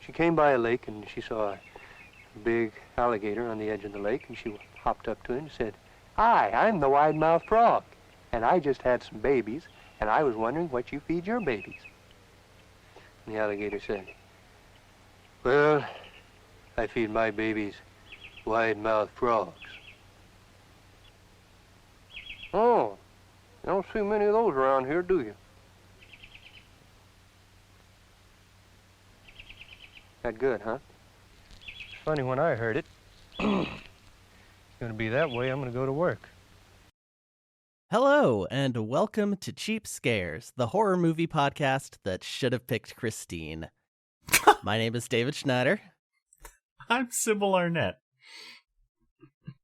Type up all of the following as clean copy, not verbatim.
She came by a lake, and she saw a big alligator on the edge of the lake, and she hopped up to him and said, "Hi, I'm the wide-mouthed frog, and I just had some babies, and I was wondering what you feed your babies." And the alligator said, "Well, I feed my babies wide-mouthed frogs." "Oh, you don't see many of those around here, do you?" That good, huh? It's funny, when I heard it, it's gonna be that way, I'm gonna go to work. Hello, and welcome to Cheap Scares, the horror movie podcast that should have picked Christine. My name is David Schneider. I'm Sibyl Arnett.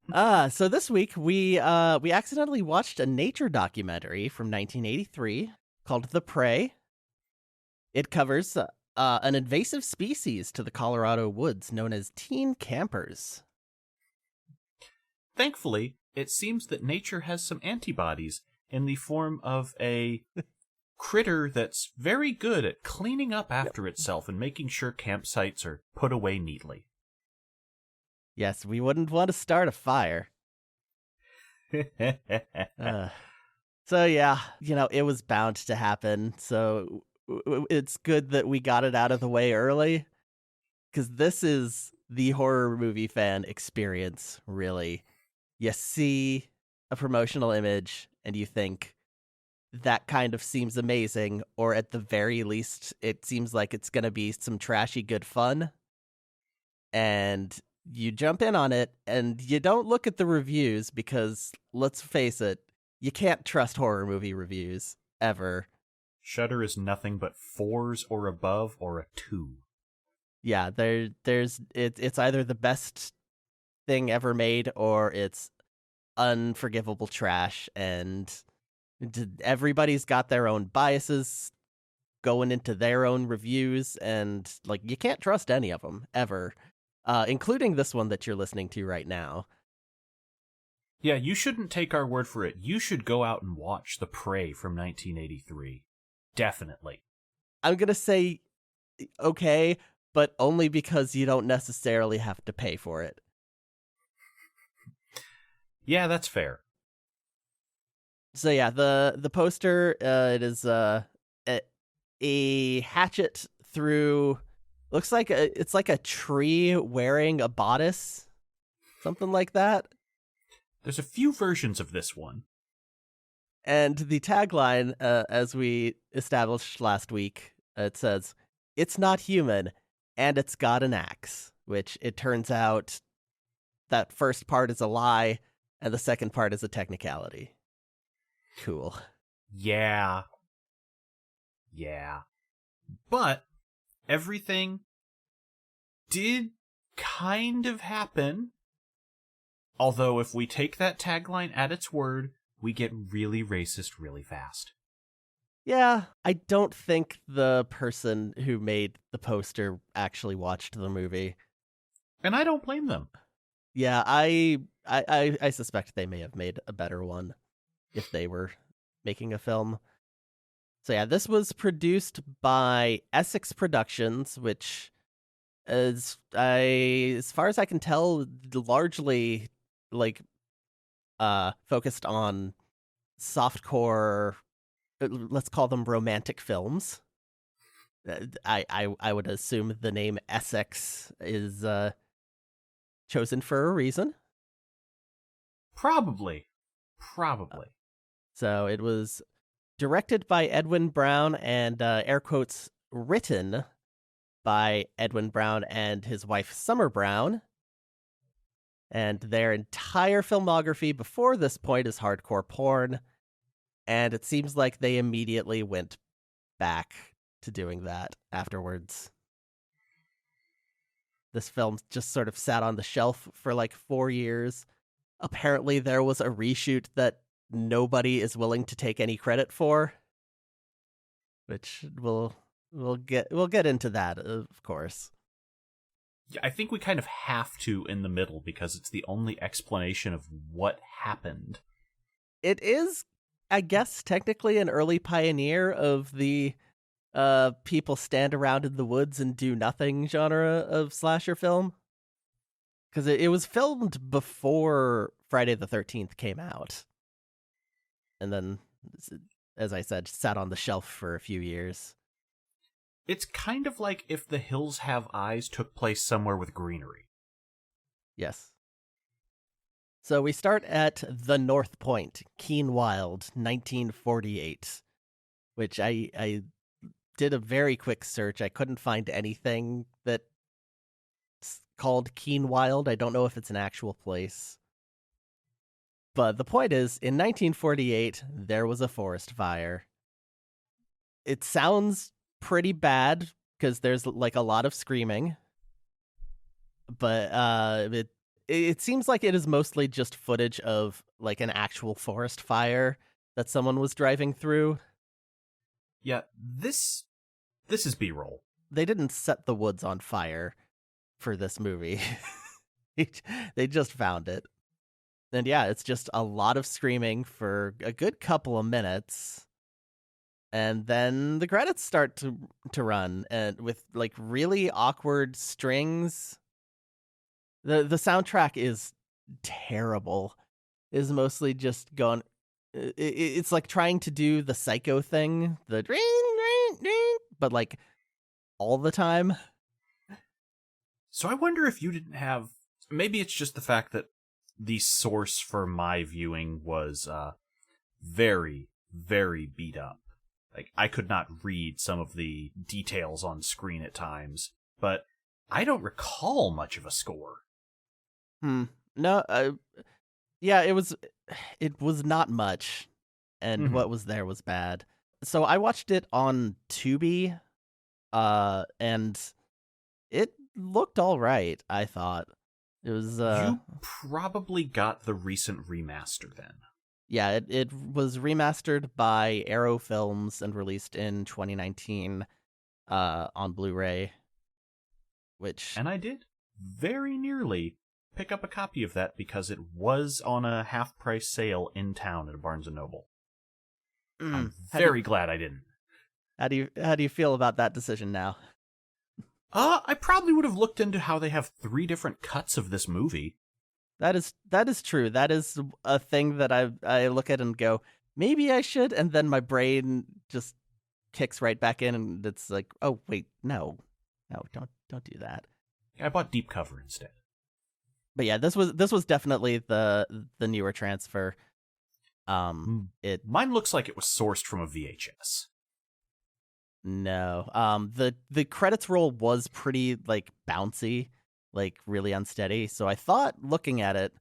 So this week we accidentally watched a nature documentary from 1983 called The Prey. It covers an invasive species to the Colorado woods known as teen campers. Thankfully, it seems that nature has some antibodies in the form of a critter that's very good at cleaning up after itself and making sure campsites are put away neatly. Yes, we wouldn't want to start a fire. So yeah, it was bound to happen. So it's good that we got it out of the way early, because this is the horror movie fan experience, really. You see a promotional image and you think, that kind of seems amazing, or at the very least, it seems like it's going to be some trashy good fun. And you jump in on it, and you don't look at the reviews, because, let's face it, you can't trust horror movie reviews, ever. Shudder is nothing but 4s or above, or a 2. Yeah, it's either the best thing ever made, or it's unforgivable trash, and everybody's got their own biases going into their own reviews, and you can't trust any of them, ever. Including this one that you're listening to right now. Yeah, you shouldn't take our word for it. You should go out and watch The Prey from 1983. Definitely. I'm going to say, okay, but only because you don't necessarily have to pay for it. Yeah, that's fair. So yeah, the poster, it is a hatchet through... Looks like it's like a tree wearing a bodice, something like that. There's a few versions of this one. And the tagline, as we established last week, it says, "It's not human, and it's got an axe," which it turns out that first part is a lie, and the second part is a technicality. Cool. Yeah. But everything did kind of happen. Although if we take that tagline at its word, we get really racist really fast. Yeah, I don't think the person who made the poster actually watched the movie. And I don't blame them. Yeah, I suspect they may have made a better one if they were making a film. So yeah, this was produced by Essex Productions, which is, as far as I can tell, largely focused on softcore, let's call them romantic films. I would assume the name Essex is chosen for a reason. Probably. So it was directed by Edwin Brown and, air quotes, written by Edwin Brown and his wife Summer Brown. And their entire filmography before this point is hardcore porn. And it seems like they immediately went back to doing that afterwards. This film just sort of sat on the shelf for 4 years. Apparently there was a reshoot that nobody is willing to take any credit for, which we'll get into that, of course. Yeah, I think we kind of have to in the middle, because it's the only explanation of what happened. It is, I guess, technically an early pioneer of the people stand around in the woods and do nothing genre of slasher film. Because it was filmed before Friday the 13th came out. And then, as I said, sat on the shelf for a few years. It's kind of like if The Hills Have Eyes took place somewhere with greenery. Yes. So we start at the North Point, Keen Wild, 1948, which I did a very quick search. I couldn't find anything that's called Keen Wild. I don't know if it's an actual place. But the point is, in 1948, there was a forest fire. It sounds pretty bad because there's like a lot of screaming. But it seems like it is mostly just footage of like an actual forest fire that someone was driving through. Yeah, this is B-roll. They didn't set the woods on fire for this movie. They just found it. And yeah, it's just a lot of screaming for a good couple of minutes. And then the credits start to run, and with like really awkward strings. The soundtrack is terrible. Is mostly just going. It's like trying to do the Psycho thing, the ring, ring, ring, but like all the time. So I wonder if you didn't have. Maybe it's just the fact that the source for my viewing was very, very beat up. Like, I could not read some of the details on screen at times, but I don't recall much of a score. No, yeah, it was not much, and what was there was bad. So I watched it on Tubi, and it looked all right, I thought. It was You probably got the recent remaster then. Yeah, it was remastered by Arrow Films and released in 2019 on Blu-ray. And I did very nearly pick up a copy of that because it was on a half-price sale in town at a Barnes & Noble. I'm very glad I didn't. How do you feel about that decision now? I probably would have looked into how they have 3 different cuts of this movie. That is true. That is a thing that I look at and go, maybe I should, and then my brain just kicks right back in, and it's like, oh wait, no, don't do that. I bought deep cover instead. But yeah, this was definitely the newer transfer. Mine looks like it was sourced from a VHS. No, the credits roll was pretty like bouncy, like really unsteady. So I thought, looking at it,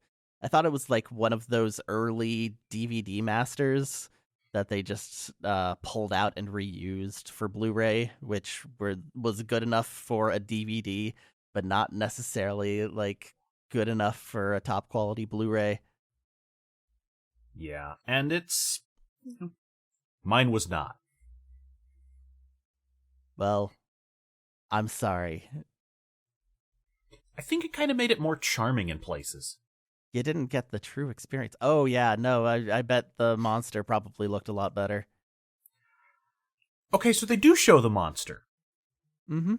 it was like one of those early DVD masters that they just pulled out and reused for Blu-ray, which was good enough for a DVD, but not necessarily like good enough for a top quality Blu-ray. Yeah, and mine was not. Well, I'm sorry. I think it kind of made it more charming in places. You didn't get the true experience. Oh, yeah, no, I bet the monster probably looked a lot better. Okay, so they do show the monster. Mm-hmm.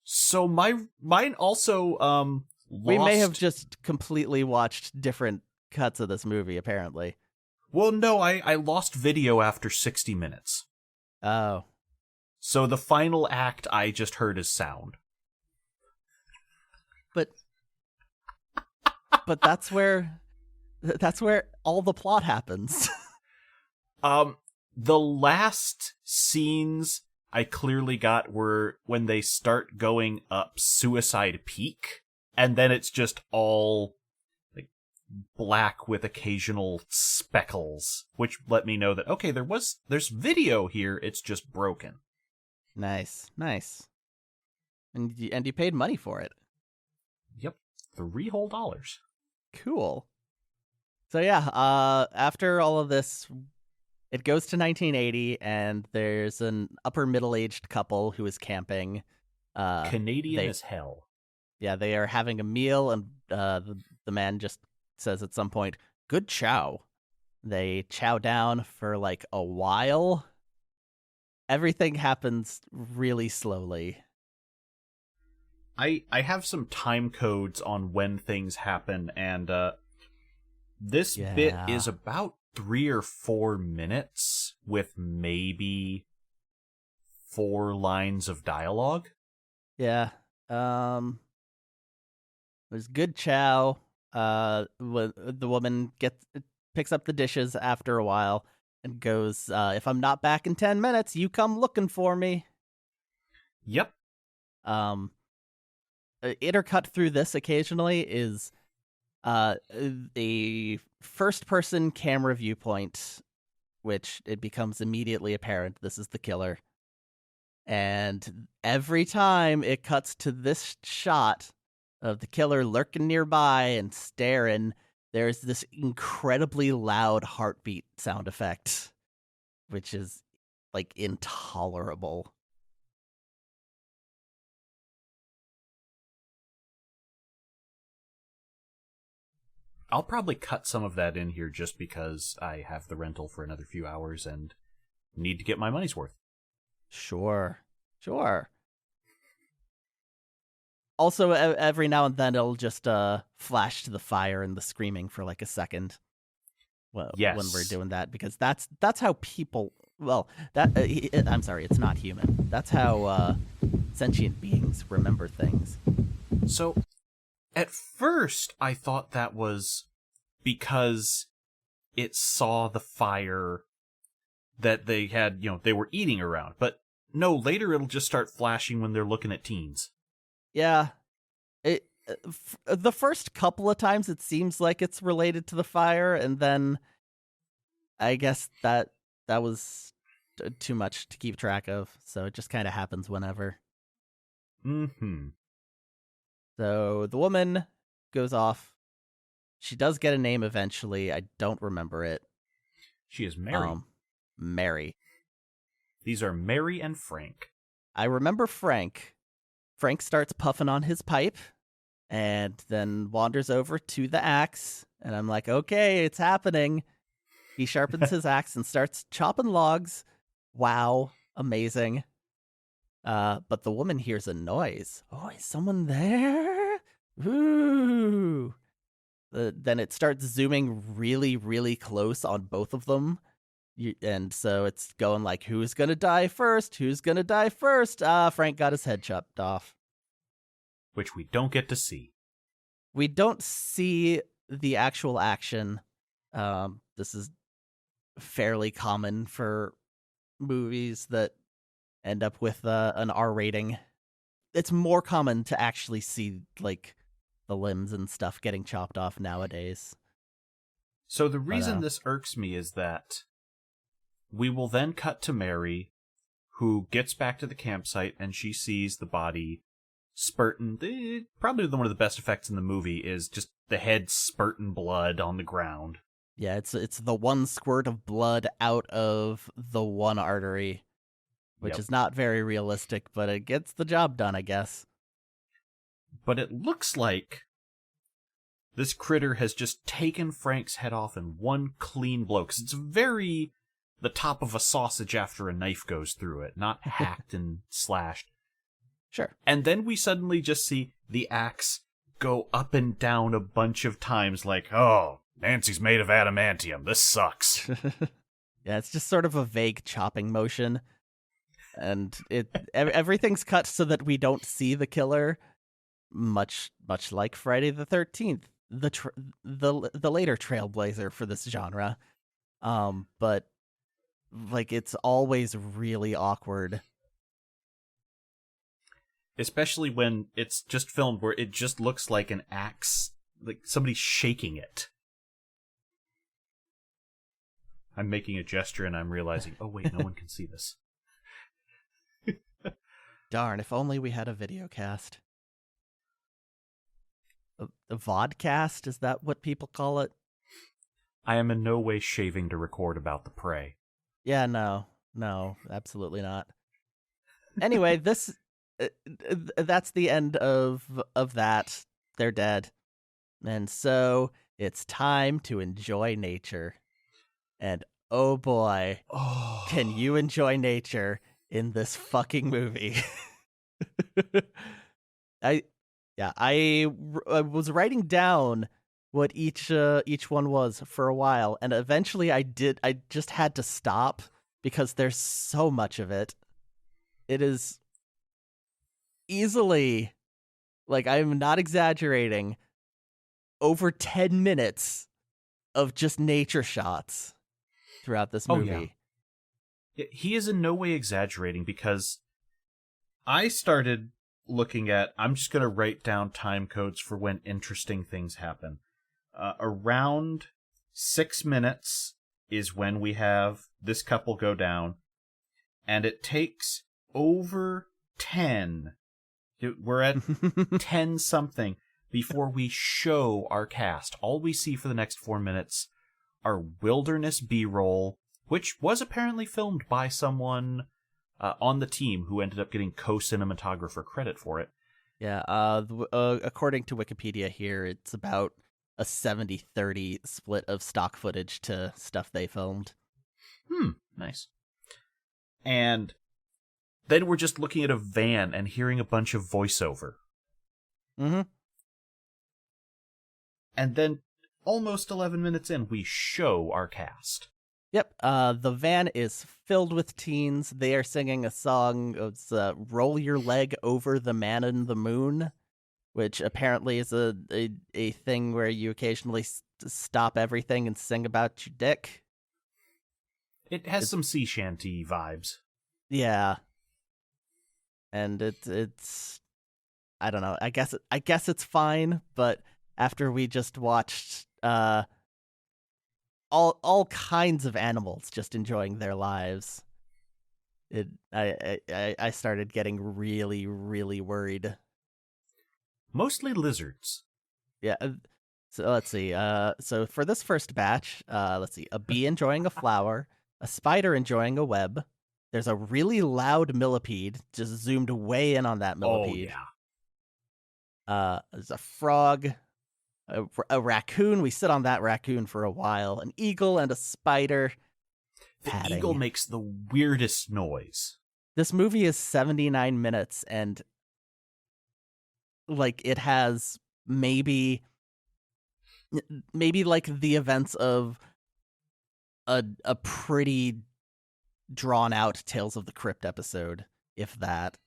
So mine also, We may have just completely watched different cuts of this movie, apparently. Well, no, I lost video after 60 minutes. Oh. So the final act I just heard is sound. But that's where all the plot happens. The last scenes I clearly got were when they start going up Suicide Peak, and then it's just all like black with occasional speckles, which let me know that okay, there's video here, it's just broken. Nice. And you paid money for it. Yep, $3 whole. Cool. So yeah, after all of this, it goes to 1980, and there's an upper middle-aged couple who is camping. Canadian as hell. Yeah, they are having a meal, and the man just says at some point, "Good chow." They chow down for like a while, everything happens really slowly. I have some time codes on when things happen, and this bit is about 3 or 4 minutes with maybe 4 lines of dialogue. Yeah. There's good chow. The woman picks up the dishes after a while and goes, if I'm not back in 10 minutes, you come looking for me. Yep. Intercut through this occasionally is a first-person camera viewpoint, which it becomes immediately apparent this is the killer. And every time it cuts to this shot of the killer lurking nearby and staring, there's this incredibly loud heartbeat sound effect, which is, like, intolerable. I'll probably cut some of that in here just because I have the rental for another few hours and need to get my money's worth. Sure. Also, every now and then it'll just flash to the fire and the screaming for like a second. Well, yes. When we're doing that, because that's how people. Well, I'm sorry, it's not human. That's how sentient beings remember things. So, at first, I thought that was because it saw the fire that they had, they were eating around. But no, later it'll just start flashing when they're looking at teens. Yeah. The first couple of times it seems like it's related to the fire, and then I guess that was too much to keep track of, so it just kind of happens whenever. Mm-hmm. So the woman goes off. She does get a name eventually. I don't remember it. She is Mary. Mary. These are Mary and Frank. I remember Frank. Frank starts puffing on his pipe and then wanders over to the axe. And I'm like, okay, it's happening. He sharpens his axe and starts chopping logs. Wow, amazing. But the woman hears a noise. Oh, is someone there? Ooh. Then it starts zooming really, really close on both of them. And so it's going like, who's going to die first? Who's going to die first? Frank got his head chopped off. Which we don't get to see. We don't see the actual action. This is fairly common for movies that end up with an R rating. It's more common to actually see, like, the limbs and stuff getting chopped off nowadays. So the reason this irks me is that we will then cut to Mary, who gets back to the campsite, and she sees the body spurting. Probably one of the best effects in the movie is just the head spurting blood on the ground. Yeah, it's the one squirt of blood out of the one artery, which is not very realistic, but it gets the job done, I guess. But it looks like this critter has just taken Frank's head off in one clean blow, because it's very the top of a sausage after a knife goes through it, not hacked and slashed. Sure. And then we suddenly just see the axe go up and down a bunch of times like, oh, Nancy's made of adamantium. This sucks. Yeah, it's just sort of a vague chopping motion. And everything's cut so that we don't see the killer, much like Friday the 13th, the later trailblazer for this genre. But like, it's always really awkward. Especially when it's just filmed where it just looks like an axe, like somebody's shaking it. I'm making a gesture and I'm realizing, oh wait, no one can see this. Darn, if only we had a video cast. A vodcast, is that what people call it? I am in no way shaving to record about the prey. Yeah, no, absolutely not. Anyway, that's the end of that. They're dead. And so it's time to enjoy nature. And oh boy, can you enjoy nature in this fucking movie. I was writing down what each one was for a while, and eventually I just had to stop because there's so much of it. It is easily, like, I'm not exaggerating, over 10 minutes of just nature shots throughout this movie. Oh, yeah. He is in no way exaggerating, because I started looking at, I'm just going to write down time codes for when interesting things happen. Around 6 minutes is when we have this couple go down, and it takes over 10. We're at 10 something before we show our cast. All we see for the next 4 minutes are wilderness B-roll, which was apparently filmed by someone on the team who ended up getting co-cinematographer credit for it. Yeah, according to Wikipedia here, it's about a 70-30 split of stock footage to stuff they filmed. Nice. And then we're just looking at a van and hearing a bunch of voiceover. Mm-hmm. And then, almost 11 minutes in, we show our cast. Yep, the van is filled with teens. They are singing a song, it's Roll Your Leg Over the Man in the Moon, which apparently is a thing where you occasionally stop everything and sing about your dick. It has some sea shanty vibes. Yeah. And it's I don't know. I guess it's fine, but after we just watched all kinds of animals just enjoying their lives, I started getting really, really worried. Mostly lizards. Yeah. So let's see. So for this first batch, let's see. A bee enjoying a flower, a spider enjoying a web. There's a really loud millipede, just zoomed way in on that millipede. Oh, yeah. There's a frog, a raccoon. We sit on that raccoon for a while. An eagle and a spider. The padding. eagle makes the weirdest noise. This movie is 79 minutes, and like it has maybe like the events of a pretty drawn out Tales of the Crypt episode, if that.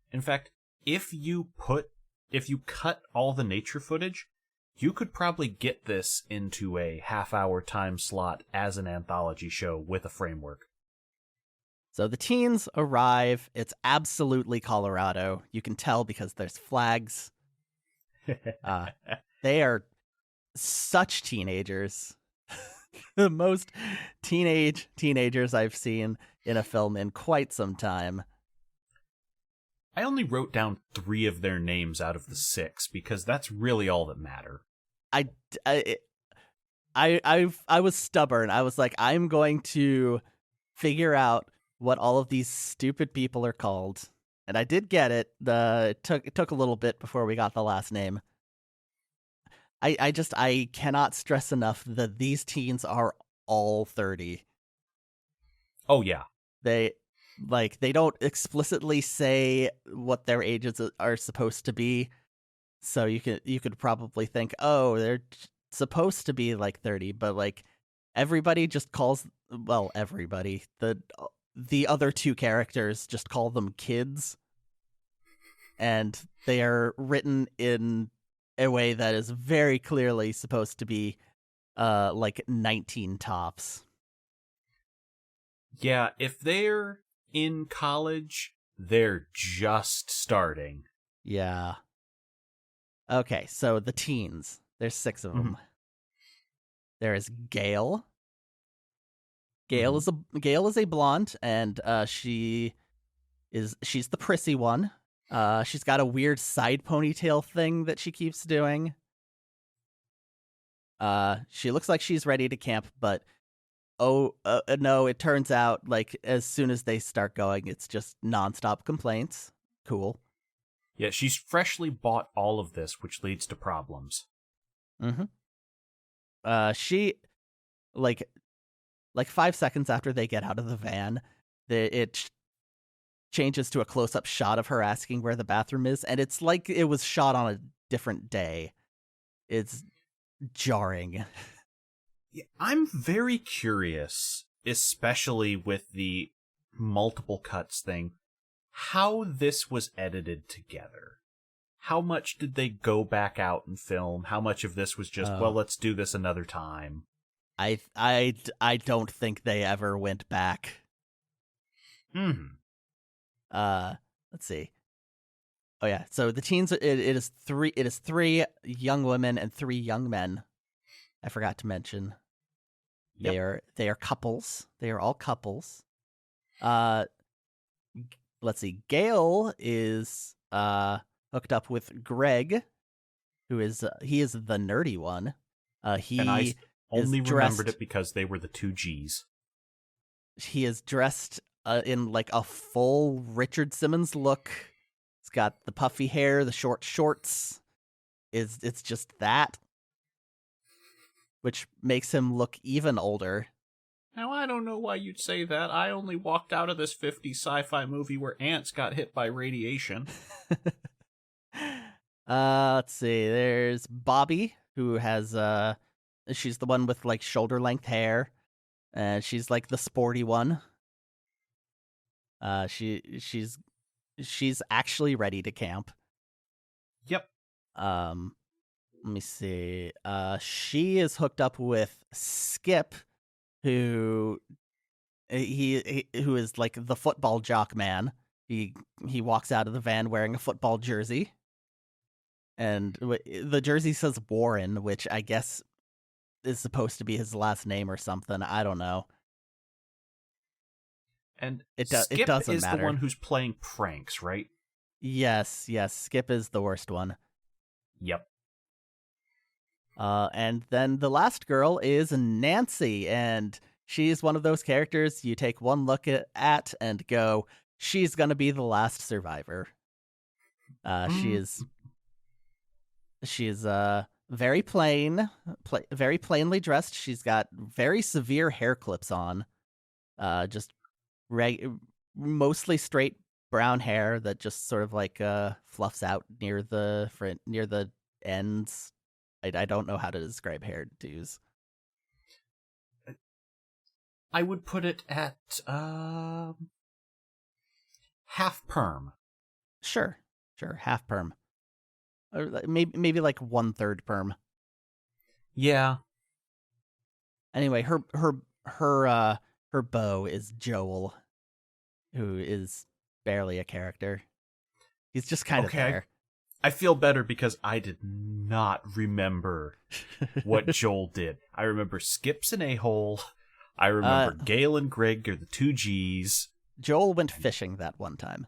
In fact, if you cut all the nature footage, you could probably get this into a half-hour time slot as an anthology show with a framework. So the teens arrive. It's absolutely Colorado. You can tell because there's flags. They are such teenagers. The most teenagers I've seen in a film in quite some time. I only wrote down 3 of their names out of the 6 because that's really all that matter. I was stubborn. I was like, I'm going to figure out what all of these stupid people are called, and I did get it. It took a little bit before we got the last name. I cannot stress enough that these teens are all 30. Oh yeah. They don't explicitly say what their ages are supposed to be. So you could probably think, "Oh, they're supposed to be like 30," but like everybody just calls, well, everybody, the other 2 characters just call them kids. And they are written in a way that is very clearly supposed to be like 19 tops. Yeah, if they're in college, they're just starting. Yeah. Okay, so the teens. There's 6 of them. Mm-hmm. There is Gail. Gail is a blonde, and she's the prissy one. She's got a weird side ponytail thing that she keeps doing. She looks like she's ready to camp, but no, it turns out like as soon as they start going, it's just nonstop complaints. Cool. Yeah, she's freshly bought all of this, which leads to problems. Mm-hmm. She like 5 seconds after they get out of the van, changes to a close-up shot of her asking where the bathroom is, and it's like it was shot on a different day. It's jarring. Yeah, I'm very curious, especially with the multiple cuts thing, how this was edited together. How much did they go back out and film? How much of this was just, well, let's do this another time? I don't think they ever went back. Let's see. Oh yeah, so the teens, it is three young women and 3 young men. I forgot to mention. Yep. They are couples. They are all couples. Let's see. Gail is hooked up with Greg, who is he is the nerdy one. And I only remembered dressed, it because they were the 2 Gs. He is dressed in like a full Richard Simmons look. He's got the puffy hair, the short shorts. It's just that, which makes him look even older. Now, I don't know why you'd say that. I only walked out of this 50s sci-fi movie where ants got hit by radiation. Let's see. There's Bobby, who has she's the one with like shoulder length hair, and she's like the sporty one. She's actually ready to camp. Yep. Let me see. She is hooked up with Skip, who who is like the football jock man. He walks out of the van wearing a football jersey, and the jersey says Warren, which I guess is supposed to be his last name or something. I don't know. And Skip it doesn't is matter. The one who's playing pranks, right? Yes. Skip is the worst one. Yep. And then the last girl is Nancy, and she's one of those characters you take one look at and go, she's gonna be the last survivor. She is very very plainly dressed. She's got very severe hair clips on, just mostly straight brown hair that just sort of like fluffs out near the ends. I don't know how to describe hairdos. I would put it at half perm. Sure, half perm. Or maybe like 1/3 perm. Yeah. Anyway, her beau is Joel, who is barely a character. He's just kind of there. I feel better because I did not remember what Joel did. I remember Skip's an a-hole. I remember Gail and Greg are the 2 Gs. Joel went fishing that one time.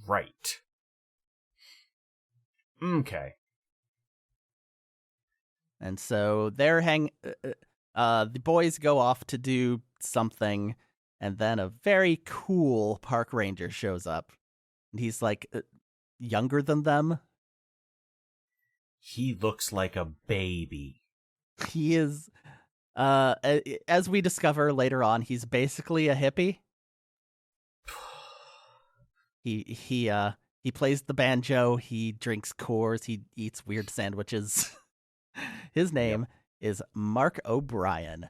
Right. Okay. And so they're the boys go off to do something, and then a very cool park ranger shows up. And he's like younger than them. He looks like a baby. He is, as we discover later on, he's basically a hippie. He plays the banjo, he drinks Coors, he eats weird sandwiches. His name is Mark O'Brien.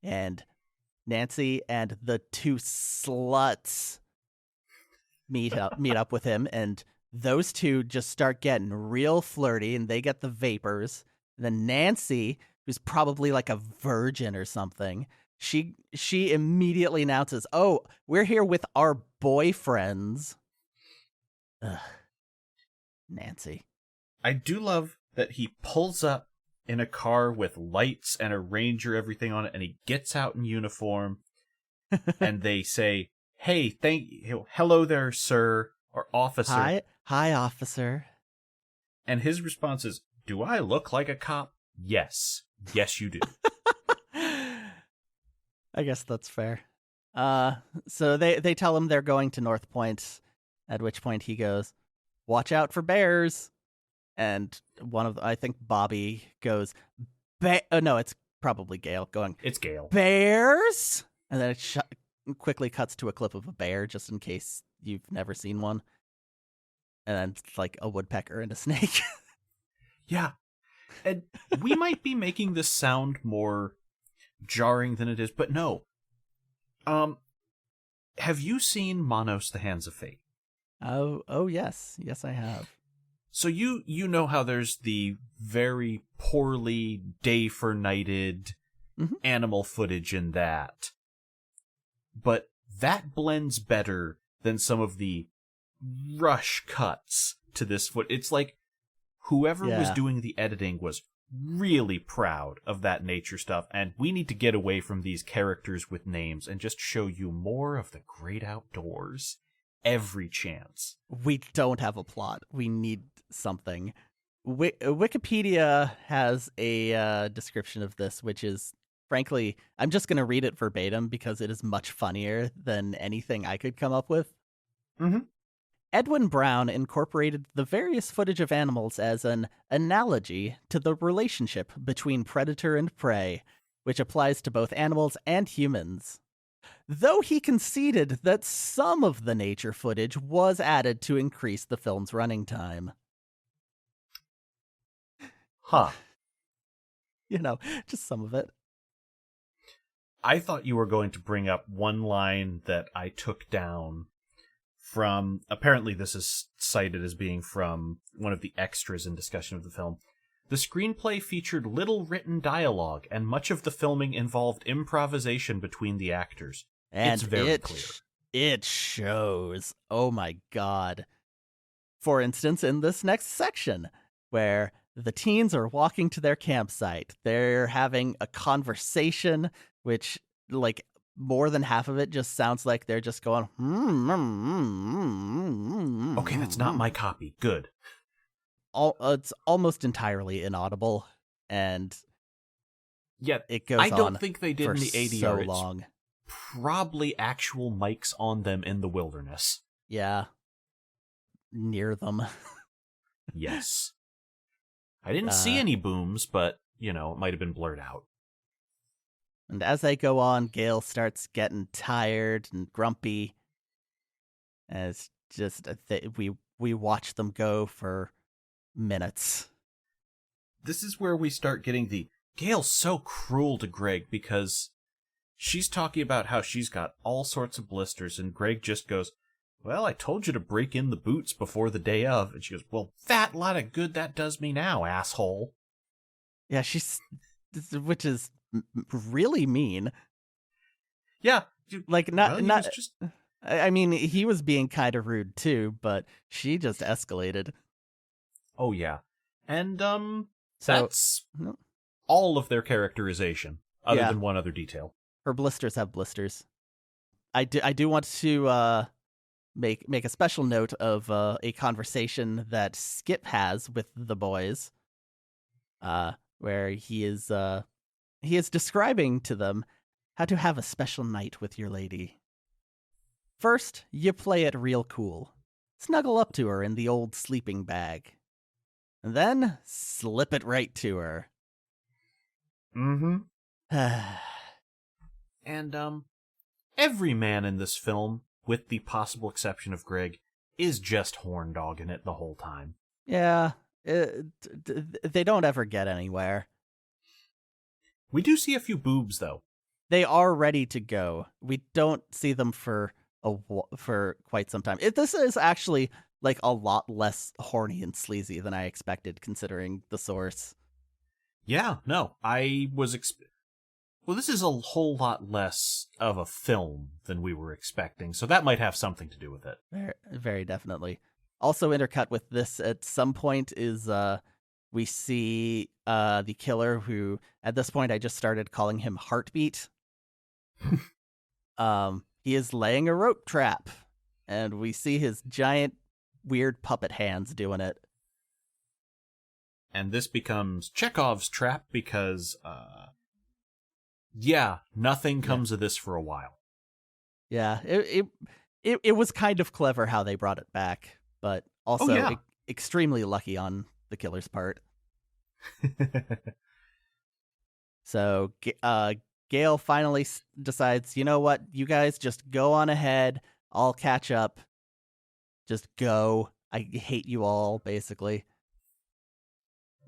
And Nancy and the 2 sluts meet up with him, and those 2 just start getting real flirty, and they get the vapors. And then Nancy, who's probably like a virgin or something, she immediately announces, "Oh, we're here with our boyfriends." Ugh. Nancy. I do love that he pulls up in a car with lights and a ranger, everything on it, and he gets out in uniform, and they say, "Hey, hello there, sir," or officer. Hi, officer. And his response is, "Do I look like a cop?" Yes, you do. I guess that's fair. So they tell him they're going to North Point, at which point he goes, "Watch out for bears." And I think Bobby goes, no, it's probably Gail going, It's Gail. "Bears?" And then quickly cuts to a clip of a bear, just in case you've never seen one. And then it's like a woodpecker and a snake. Yeah. And we might be making this sound more jarring than it is, but no. Have you seen Manos, the Hands of Fate? Oh yes. Yes, I have. So you know how there's the very poorly day-for-nighted animal footage in that. But that blends better than some of the rush cuts to this foot. It's like whoever was doing the editing was really proud of that nature stuff, and we need to get away from these characters with names and just show you more of the great outdoors. Every chance. We don't have a plot. We need something. Wikipedia has a description of this, which is, frankly, I'm just going to read it verbatim because it is much funnier than anything I could come up with. Mm-hmm. Edwin Brown incorporated the various footage of animals as an analogy to the relationship between predator and prey, which applies to both animals and humans. Though he conceded that some of the nature footage was added to increase the film's running time. Huh. Just some of it. I thought you were going to bring up one line that I took down from, apparently this is cited as being from one of the extras in discussion of the film. The screenplay featured little written dialogue, and much of the filming involved improvisation between the actors. And it's very clear. It shows. Oh my god. For instance, in this next section, where the teens are walking to their campsite, they're having a conversation, which, like, more than half of it just sounds like they're just going, Okay, that's not my copy. Good. It's almost entirely inaudible, and it goes on. I don't think they did for in the ADR. so long. Probably actual mics on them in the wilderness. Yeah. Near them. Yes. I didn't see any booms, but, it might have been blurred out. And as they go on, Gale starts getting tired and grumpy. And it's just, we watch them go for minutes. This is where we start getting the, Gale's so cruel to Greg because she's talking about how she's got all sorts of blisters, and Greg just goes, well, I told you to break in the boots before the day of. And she goes, well, that lot of good that does me now, asshole. Yeah, which is really mean. Yeah. Like, just... I mean, he was being kind of rude too, but she just escalated. Oh, yeah. And, that's all of their characterization, other than one other detail. Her blisters have blisters. I do want to make a special note of a conversation that Skip has with the boys, where he is describing to them how to have a special night with your lady. First, you play it real cool. Snuggle up to her in the old sleeping bag. And then, slip it right to her. Mm-hmm. And, every man in this film, with the possible exception of Greg, is just horn-dogging it the whole time. Yeah, they don't ever get anywhere. We do see a few boobs, though. They are ready to go. We don't see them for quite some time. This is actually like a lot less horny and sleazy than I expected, considering the source. Yeah, no, I was well, this is a whole lot less of a film than we were expecting, so that might have something to do with it. Very, very definitely. Also intercut with this at some point is we see the killer, who at this point I just started calling him Heartbeat. He is laying a rope trap, and we see his giant weird puppet hands doing it. And this becomes Chekhov's trap because nothing comes of this for a while. Yeah, it was kind of clever how they brought it back, but also extremely lucky on the killer's part. So Gale finally decides, you know what? You guys just go on ahead. I'll catch up. Just go. I hate you all, basically.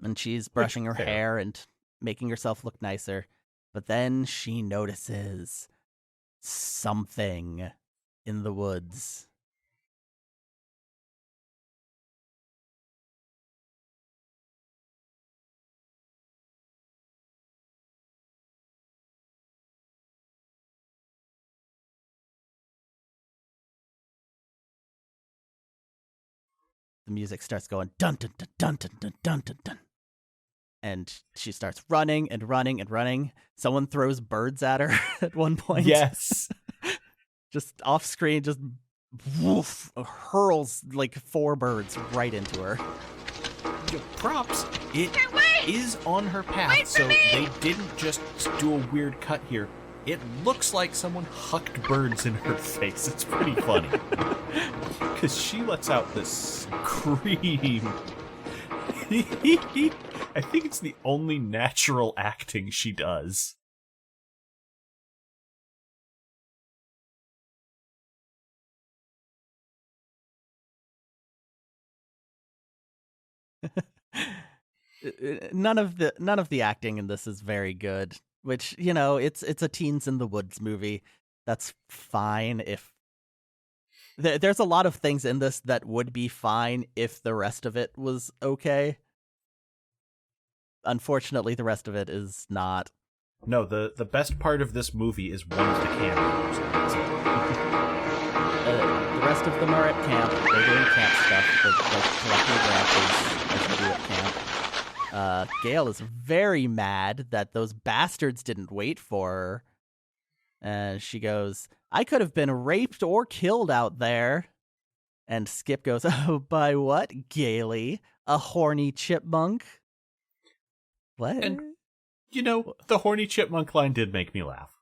And she's brushing her hair and making herself look nicer. But then she notices something in the woods. The music starts going dun dun dun dun dun dun dun dun dun. And she starts running and running and running. Someone throws birds at her at one point. Yes. Just off screen, just woof, hurls like 4 birds right into her. Props. It is on her path, so they didn't just do a weird cut here. It looks like someone hucked birds in her face. It's pretty funny. Because she lets out this scream. I think it's the only natural acting she does. None of the acting in this is very good, which, you know, it's a Teens in the Woods movie. That's fine if there's a lot of things in this that would be fine if the rest of it was okay. Unfortunately, the rest of it is not. No, the best part of this movie is one of the cameos. The rest of them are at camp. They're doing camp stuff. They're like collecting branches as they do at camp. Gale is very mad that those bastards didn't wait for her. And she goes, I could have been raped or killed out there. And Skip goes, oh, by what, Gaily? A horny chipmunk? What? And, you know, the horny chipmunk line did make me laugh.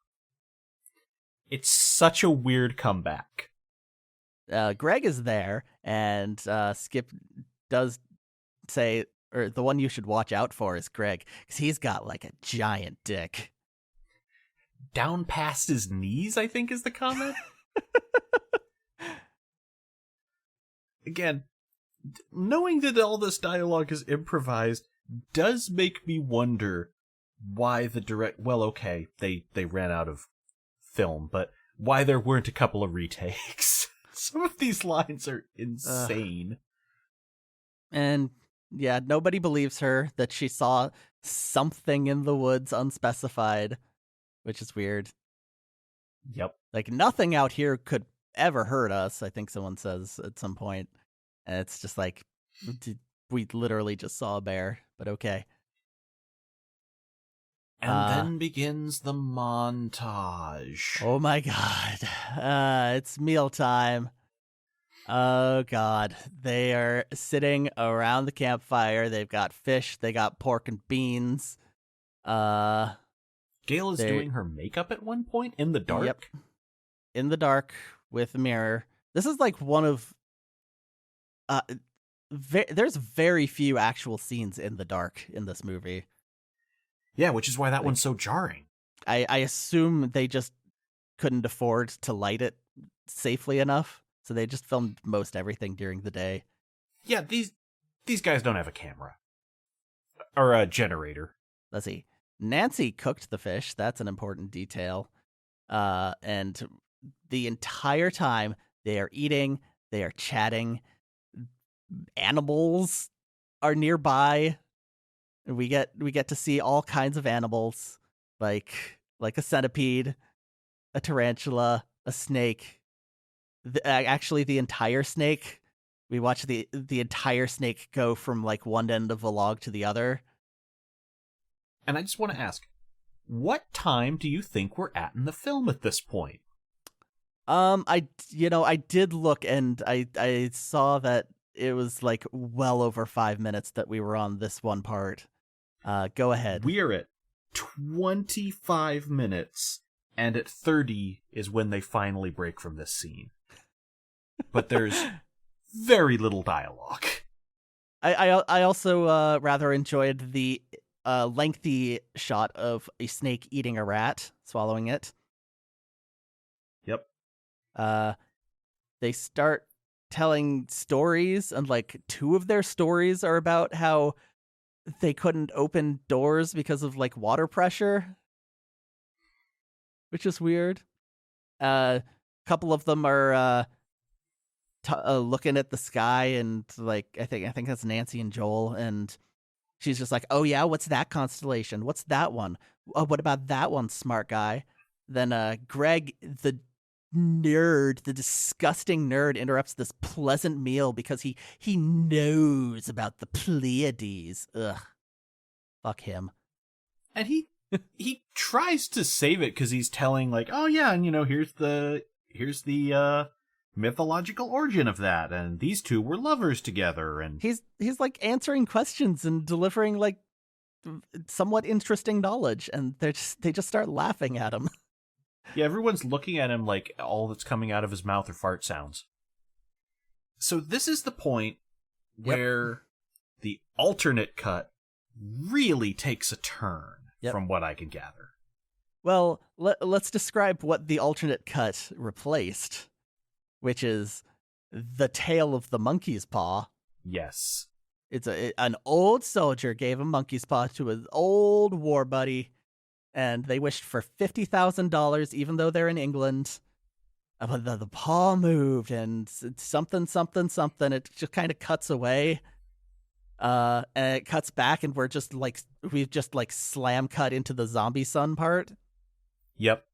It's such a weird comeback. Greg is there, and Skip does say, or the one you should watch out for is Greg, because he's got like a giant dick. Down past his knees, I think is the comment. Again, knowing that all this dialogue is improvised does make me wonder why the well, okay, they ran out of film, but why there weren't a couple of retakes. Some of these lines are insane. And yeah, nobody believes her that she saw something in the woods unspecified, which is weird. Yep. Like, nothing out here could ever hurt us, I think someone says at some point. And it's just like, we literally just saw a bear, but okay. And then begins the montage. Oh my god. It's mealtime. Oh god. They are sitting around the campfire. They've got fish. They got pork and beans. Gale is doing her makeup at one point in the dark? Yep. In the dark with a mirror. This is like one of... there's very few actual scenes in the dark in this movie. Yeah, which is why that one's so jarring. I assume they just couldn't afford to light it safely enough, so they just filmed most everything during the day. Yeah, these guys don't have a camera. Or a generator. Let's see. Nancy cooked the fish. That's an important detail. And the entire time they are eating, they are chatting. Animals are nearby. We get to see all kinds of animals, like a centipede, a tarantula, a snake. Actually, the entire snake. We watch the entire snake go from like one end of the log to the other. And I just want to ask, what time do you think we're at in the film at this point? I did look, and I saw that it was like well over 5 minutes that we were on this one part. Go ahead. We are at 25 minutes, and at 30 is when they finally break from this scene. But there's very little dialogue. I also rather enjoyed the a lengthy shot of a snake eating a rat, swallowing it. Yep. They start telling stories, and like 2 of their stories are about how they couldn't open doors because of like water pressure, which is weird. A couple of them are looking at the sky, and like I think that's Nancy and Joel, and she's just like, "Oh yeah, what's that constellation? What's that one? Oh, what about that one, smart guy?" Then Greg, the nerd, the disgusting nerd, interrupts this pleasant meal because he knows about the Pleiades. Ugh, fuck him. And he tries to save it because he's telling like, oh yeah, and here's the mythological origin of that, and these 2 were lovers together, and He's like answering questions and delivering like somewhat interesting knowledge, and they just start laughing at him. yeah, everyone's looking at him like all that's coming out of his mouth are fart sounds. So this is the point where the alternate cut really takes a turn, from what I can gather. Well, let's describe what the alternate cut replaced, which is the tail of the monkey's paw. Yes. It's an old soldier gave a monkey's paw to his old war buddy, and they wished for $50,000, even though they're in England. But the paw moved, and it's something. It just kind of cuts away, and it cuts back, and we've just slam cut into the zombie son part. Yep.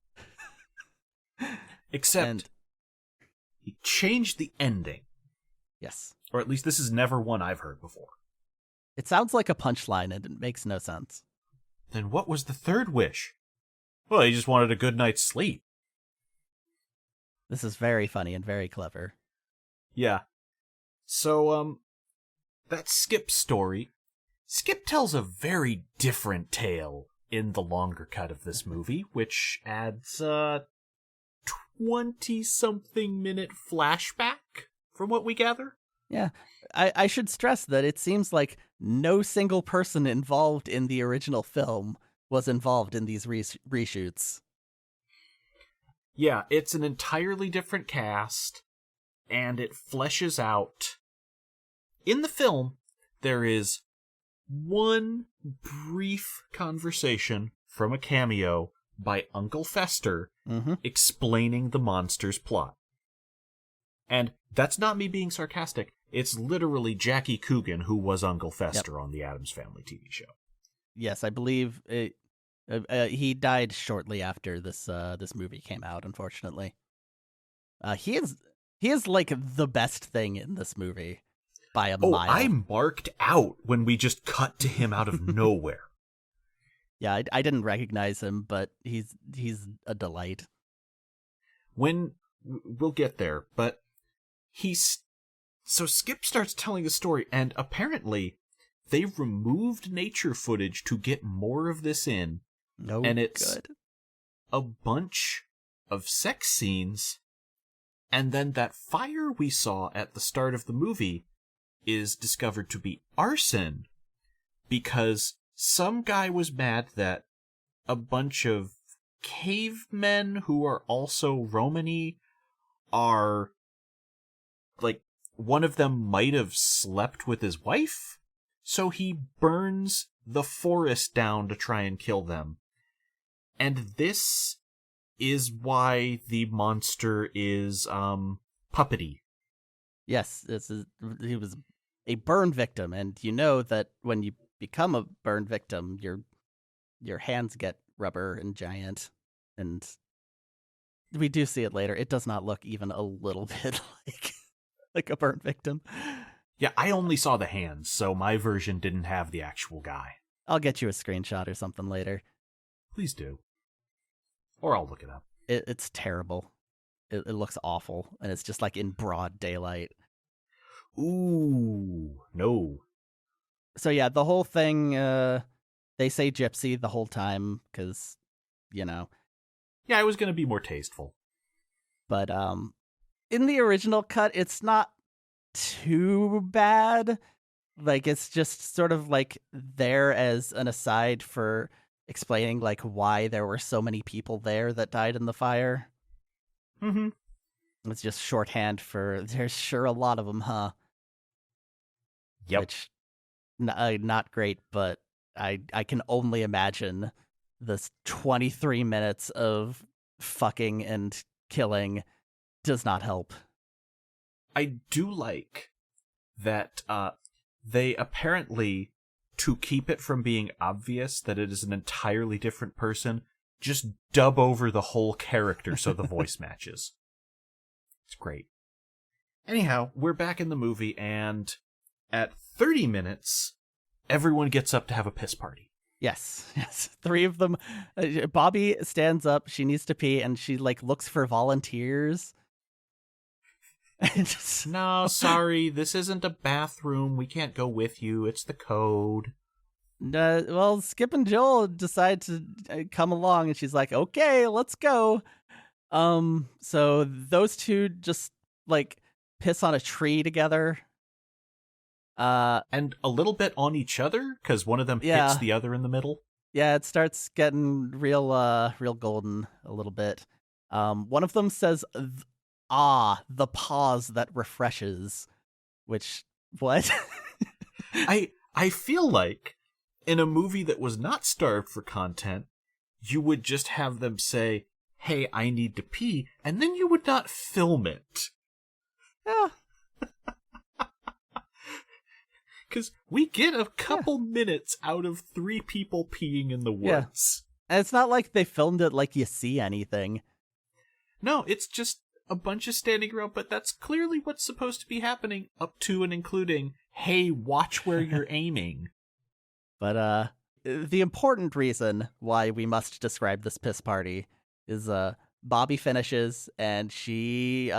Except he changed the ending. Yes. Or at least this is never one I've heard before. It sounds like a punchline, and it makes no sense. Then what was the third wish? Well, he just wanted a good night's sleep. This is very funny and very clever. Yeah. So, that Skip story. Skip tells a very different tale in the longer cut of this movie, which adds 20-something minute flashback, from what we gather. Yeah, I should stress that it seems like no single person involved in the original film was involved in these reshoots. Yeah, it's an entirely different cast, and it fleshes out. In the film, there is one brief conversation from a cameo by Uncle Fester explaining the monster's plot. And that's not me being sarcastic. It's literally Jackie Coogan, who was Uncle Fester on the Addams Family TV show. Yes, I believe he died shortly after this movie came out, unfortunately. He is like the best thing in this movie by a mile. I marked out when we just cut to him out of nowhere. Yeah, I didn't recognize him, but he's a delight. We'll get there, but so Skip starts telling a story, and apparently they removed nature footage to get more of this in. No, and it's good. A bunch of sex scenes, and then that fire we saw at the start of the movie is discovered to be arson because some guy was mad that a bunch of cavemen who are also Romany are, like, one of them might have slept with his wife, so he burns the forest down to try and kill them. And this is why the monster is puppety. Yes, he was a burn victim, and you know that when you become a burn victim, your hands get rubber and giant, and we do see it later. It does not look even a little bit like a burn victim. Yeah, I only saw the hands, so my version didn't have the actual guy. I'll get you a screenshot or something later. Please do. Or I'll look it up. It's terrible. It looks awful, and it's just like in broad daylight. Ooh, no. So yeah, the whole thing, they say gypsy the whole time, because, Yeah, I was going to be more tasteful. But in the original cut, it's not too bad. Like, it's just sort of like there as an aside for explaining like why there were so many people there that died in the fire. Mm-hmm. It's just shorthand for there's sure a lot of them, huh? Yep. Which not great, but I can only imagine this 23 minutes of fucking and killing does not help. I do like that they apparently, to keep it from being obvious that it is an entirely different person, just dub over the whole character so the voice matches. It's great. Anyhow, we're back in the movie, and at 30 minutes, everyone gets up to have a piss party. Yes. Three of them. Bobby stands up. She needs to pee, and she like looks for volunteers. No, sorry, this isn't a bathroom. We can't go with you. It's the code. Well, Skip and Joel decide to come along, and she's like, "Okay, let's go." So those two just like piss on a tree together. And a little bit on each other, because one of them hits the other in the middle. Yeah, it starts getting real golden a little bit. One of them says, the pause that refreshes, which, what? I feel like in a movie that was not starved for content, you would just have them say, "Hey, I need to pee," and then you would not film it. Yeah. Because we get a couple minutes out of 3 people peeing in the woods. And it's not like they filmed it like you see anything. No, it's just a bunch of standing around, but that's clearly what's supposed to be happening, up to and including, "Hey, watch where you're aiming." But the important reason why we must describe this piss party is Bobby finishes, and she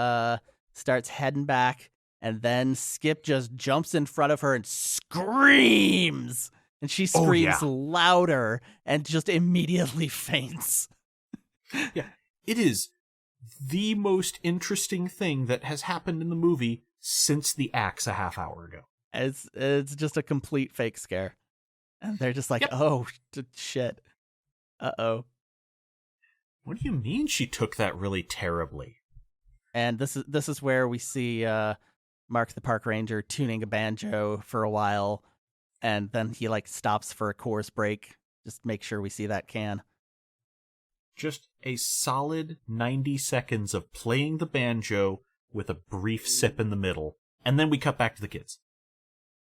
starts heading back, and then Skip just jumps in front of her and screams! And she screams louder and just immediately faints. Yeah, it is the most interesting thing that has happened in the movie since the axe a half hour ago. It's just a complete fake scare. And they're just like, oh, shit. Uh-oh. What do you mean she took that really terribly? And this is where we see Mark the park ranger tuning a banjo for a while, and then he like stops for a chorus break. Just make sure we see that can. Just a solid 90 seconds of playing the banjo with a brief sip in the middle, and then we cut back to the kids.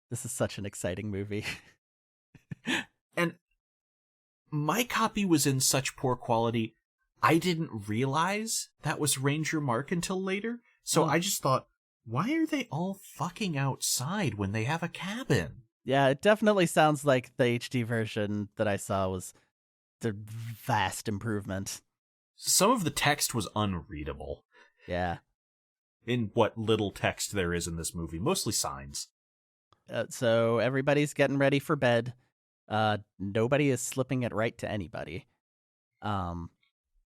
This is such an exciting movie. And my copy was in such poor quality, I didn't realize that was Ranger Mark until later. So I just thought, why are they all fucking outside when they have a cabin? Yeah, it definitely sounds like the HD version that I saw was the vast improvement. Some of the text was unreadable. Yeah. In what little text there is in this movie, mostly signs. So everybody's getting ready for bed. Nobody is slipping it right to anybody.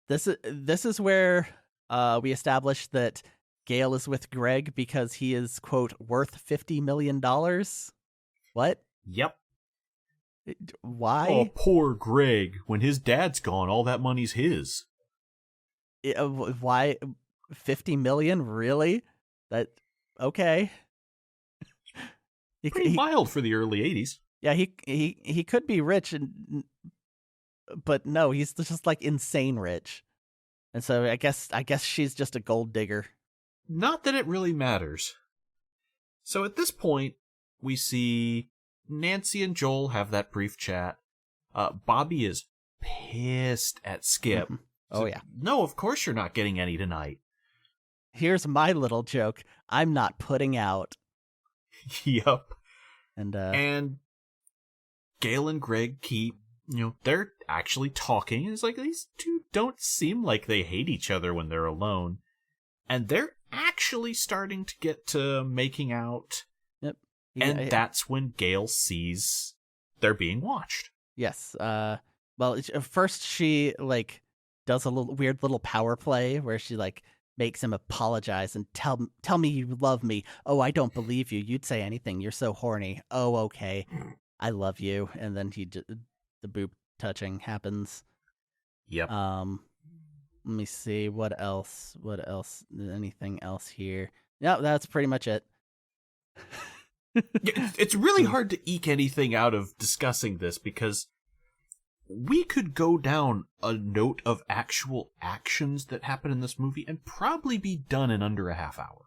This is where we establish that Gale is with Greg because he is, quote, worth $50 million. What? Yep. Why? Oh, poor Greg. When his dad's gone, all that money's his. Why? 50 million? Really? That okay. Pretty mild for the early 80s. Yeah, he could be rich, but no, he's just like insane rich. And so I guess she's just a gold digger. Not that it really matters. So at this point, we see Nancy and Joel have that brief chat. Bobby is pissed at Skip. Oh, yeah. No, of course you're not getting any tonight. Here's my little joke. I'm not putting out. Yup. And Gale and Greg keep, they're actually talking. It's like, these two don't seem like they hate each other when they're alone. And they're actually starting to get to making out. Yep. And that's when Gale sees they're being watched. Yes. Well, first she like does a weird little power play where she like makes him apologize and tell me you love me. Oh, I don't believe you. You'd say anything. You're so horny. Oh, okay. I love you. And then the boob touching happens. Yep. Let me see what else. Anything else here? No, that's pretty much it. It's really hard to eke anything out of discussing this because we could go down a note of actual actions that happen in this movie and probably be done in under a half hour.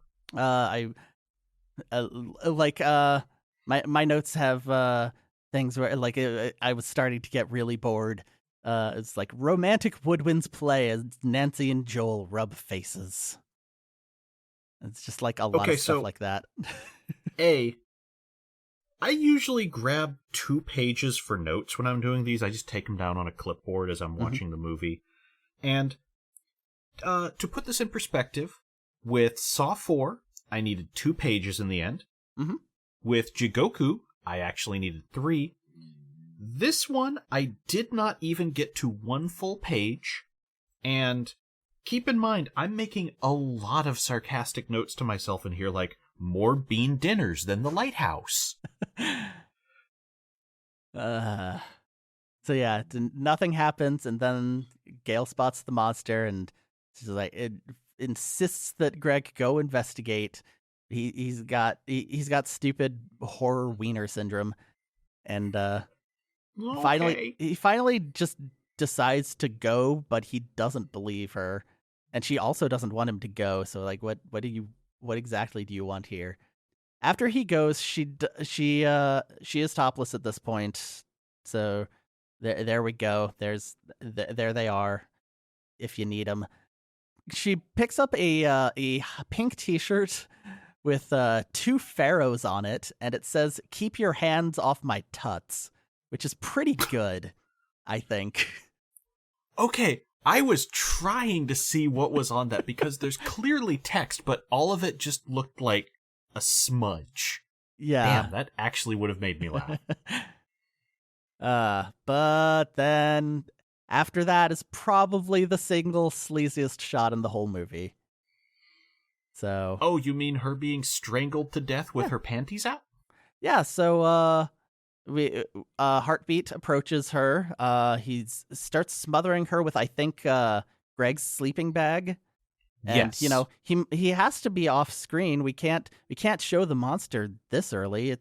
My notes have things where I was starting to get really bored. It's like romantic woodwinds play as Nancy and Joel rub faces. It's just like a lot of stuff like that. I usually grab 2 pages for notes when I'm doing these. I just take them down on a clipboard as I'm watching the movie. And to put this in perspective, with Saw 4, I needed 2 pages in the end. Mm-hmm. With Jigoku, I actually needed 3. This one, I did not even get to 1 full page. And keep in mind, I'm making a lot of sarcastic notes to myself in here, like, more bean dinners than the lighthouse. So yeah, nothing happens, and then Gale spots the monster, and she's like, it insists that Greg go investigate. He's got stupid horror wiener syndrome, and he finally just decides to go, but he doesn't believe her, and she also doesn't want him to go. So like, what exactly do you want here? After he goes, she is topless at this point. So there we go. There they are. If you need them, she picks up a pink T-shirt with 2 pharaohs on it, and it says "Keep your hands off my tuts," which is pretty good, I think. Okay. I was trying to see what was on that because there's clearly text, but all of it just looked like a smudge. Yeah. Damn, that actually would have made me laugh. But then after that is probably the single sleaziest shot in the whole movie. So. Oh, you mean her being strangled to death with her panties out? Yeah. So, Heartbeat approaches her. He starts smothering her with, I think, Greg's sleeping bag. And yes. He has to be off screen. We can't show the monster this early.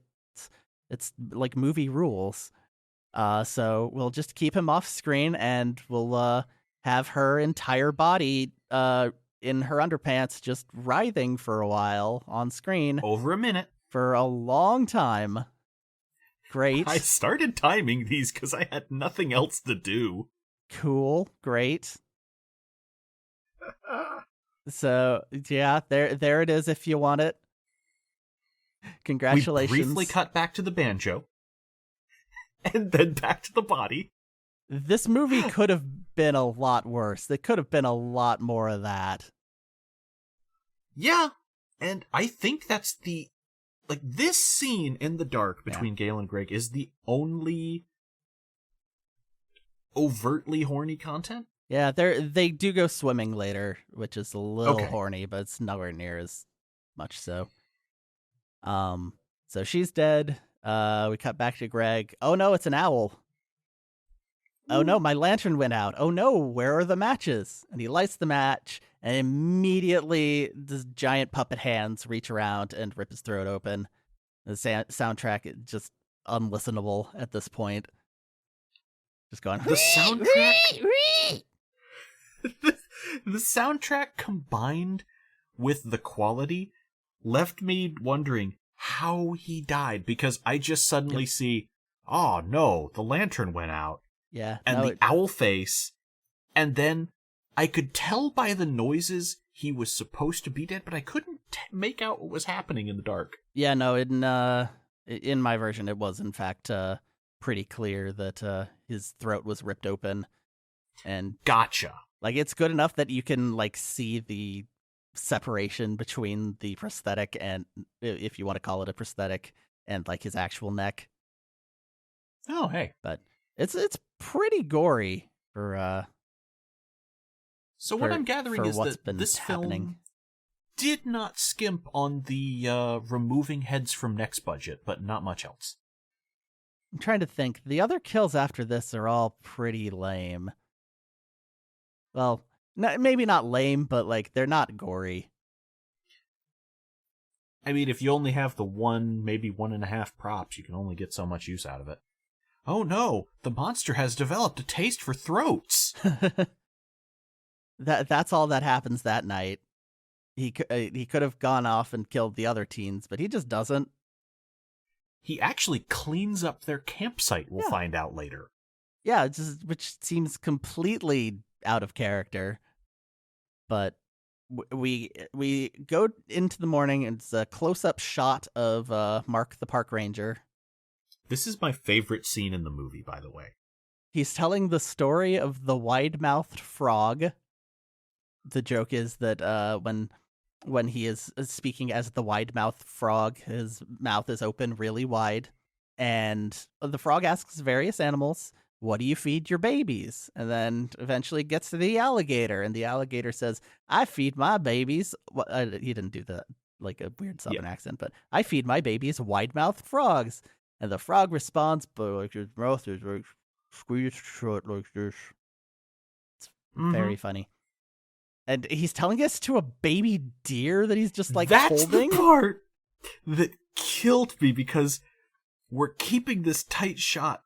It's like movie rules. So we'll just keep him off screen, and we'll have her entire body in her underpants just writhing for a while on screen. Over a minute. For a long time. Great. I started timing these because I had nothing else to do. Cool. Great. So, yeah, there it is if you want it. Congratulations. We briefly cut back to the banjo. And then back to the body. This movie could have been a lot worse. There could have been a lot more of that. Yeah. And I think that's this scene in the dark between Gale and Greg is the only overtly horny content. Yeah, they do go swimming later, which is a little horny, but it's nowhere near as much so. So she's dead. We cut back to Greg. Oh no, it's an owl. Oh no, my lantern went out. Oh no, where are the matches? And he lights the match, and immediately the giant puppet hands reach around and rip his throat open. The soundtrack is just unlistenable at this point. Just going. The soundtrack. The soundtrack combined with the quality left me wondering how he died, because I just suddenly see, oh no, the lantern went out. Yeah. And the owl face. And then I could tell by the noises he was supposed to be dead, but I couldn't make out what was happening in the dark. Yeah, no, in my version, it was in fact pretty clear that his throat was ripped open. And gotcha. Like, it's good enough that you can like see the separation between the prosthetic and, if you want to call it a prosthetic, and like his actual neck. Oh, hey. But it's pretty gory for So what I'm gathering is that this happening. film did not skimp on the removing heads from next budget, but not much else. I'm trying to think. The other kills after this are all pretty lame. Well, maybe not lame, but like they're not gory. I mean, if you only have the one, maybe 1.5 props, you can only get so much use out of it. Oh no, the monster has developed a taste for throats. That's all that happens that night. He could have gone off and killed the other teens, but he just doesn't. He actually cleans up their campsite, we'll find out later. Yeah, which seems completely out of character. But we go into the morning, and it's a close-up shot of Mark the park ranger. This is my favorite scene in the movie, by the way. He's telling the story of the wide-mouthed frog. The joke is that when he is speaking as the wide-mouthed frog, his mouth is open really wide. And the frog asks various animals, "What do you feed your babies?" And then eventually gets to the alligator, and the alligator says, "I feed my babies." He didn't do that like a weird southern accent, but "I feed my babies wide-mouthed frogs." And the frog responds, "But like his mouth is like squeezed shut like this." It's very funny. And he's telling us to a baby deer that he's just like holding. That's the part that killed me, because we're keeping this tight shot,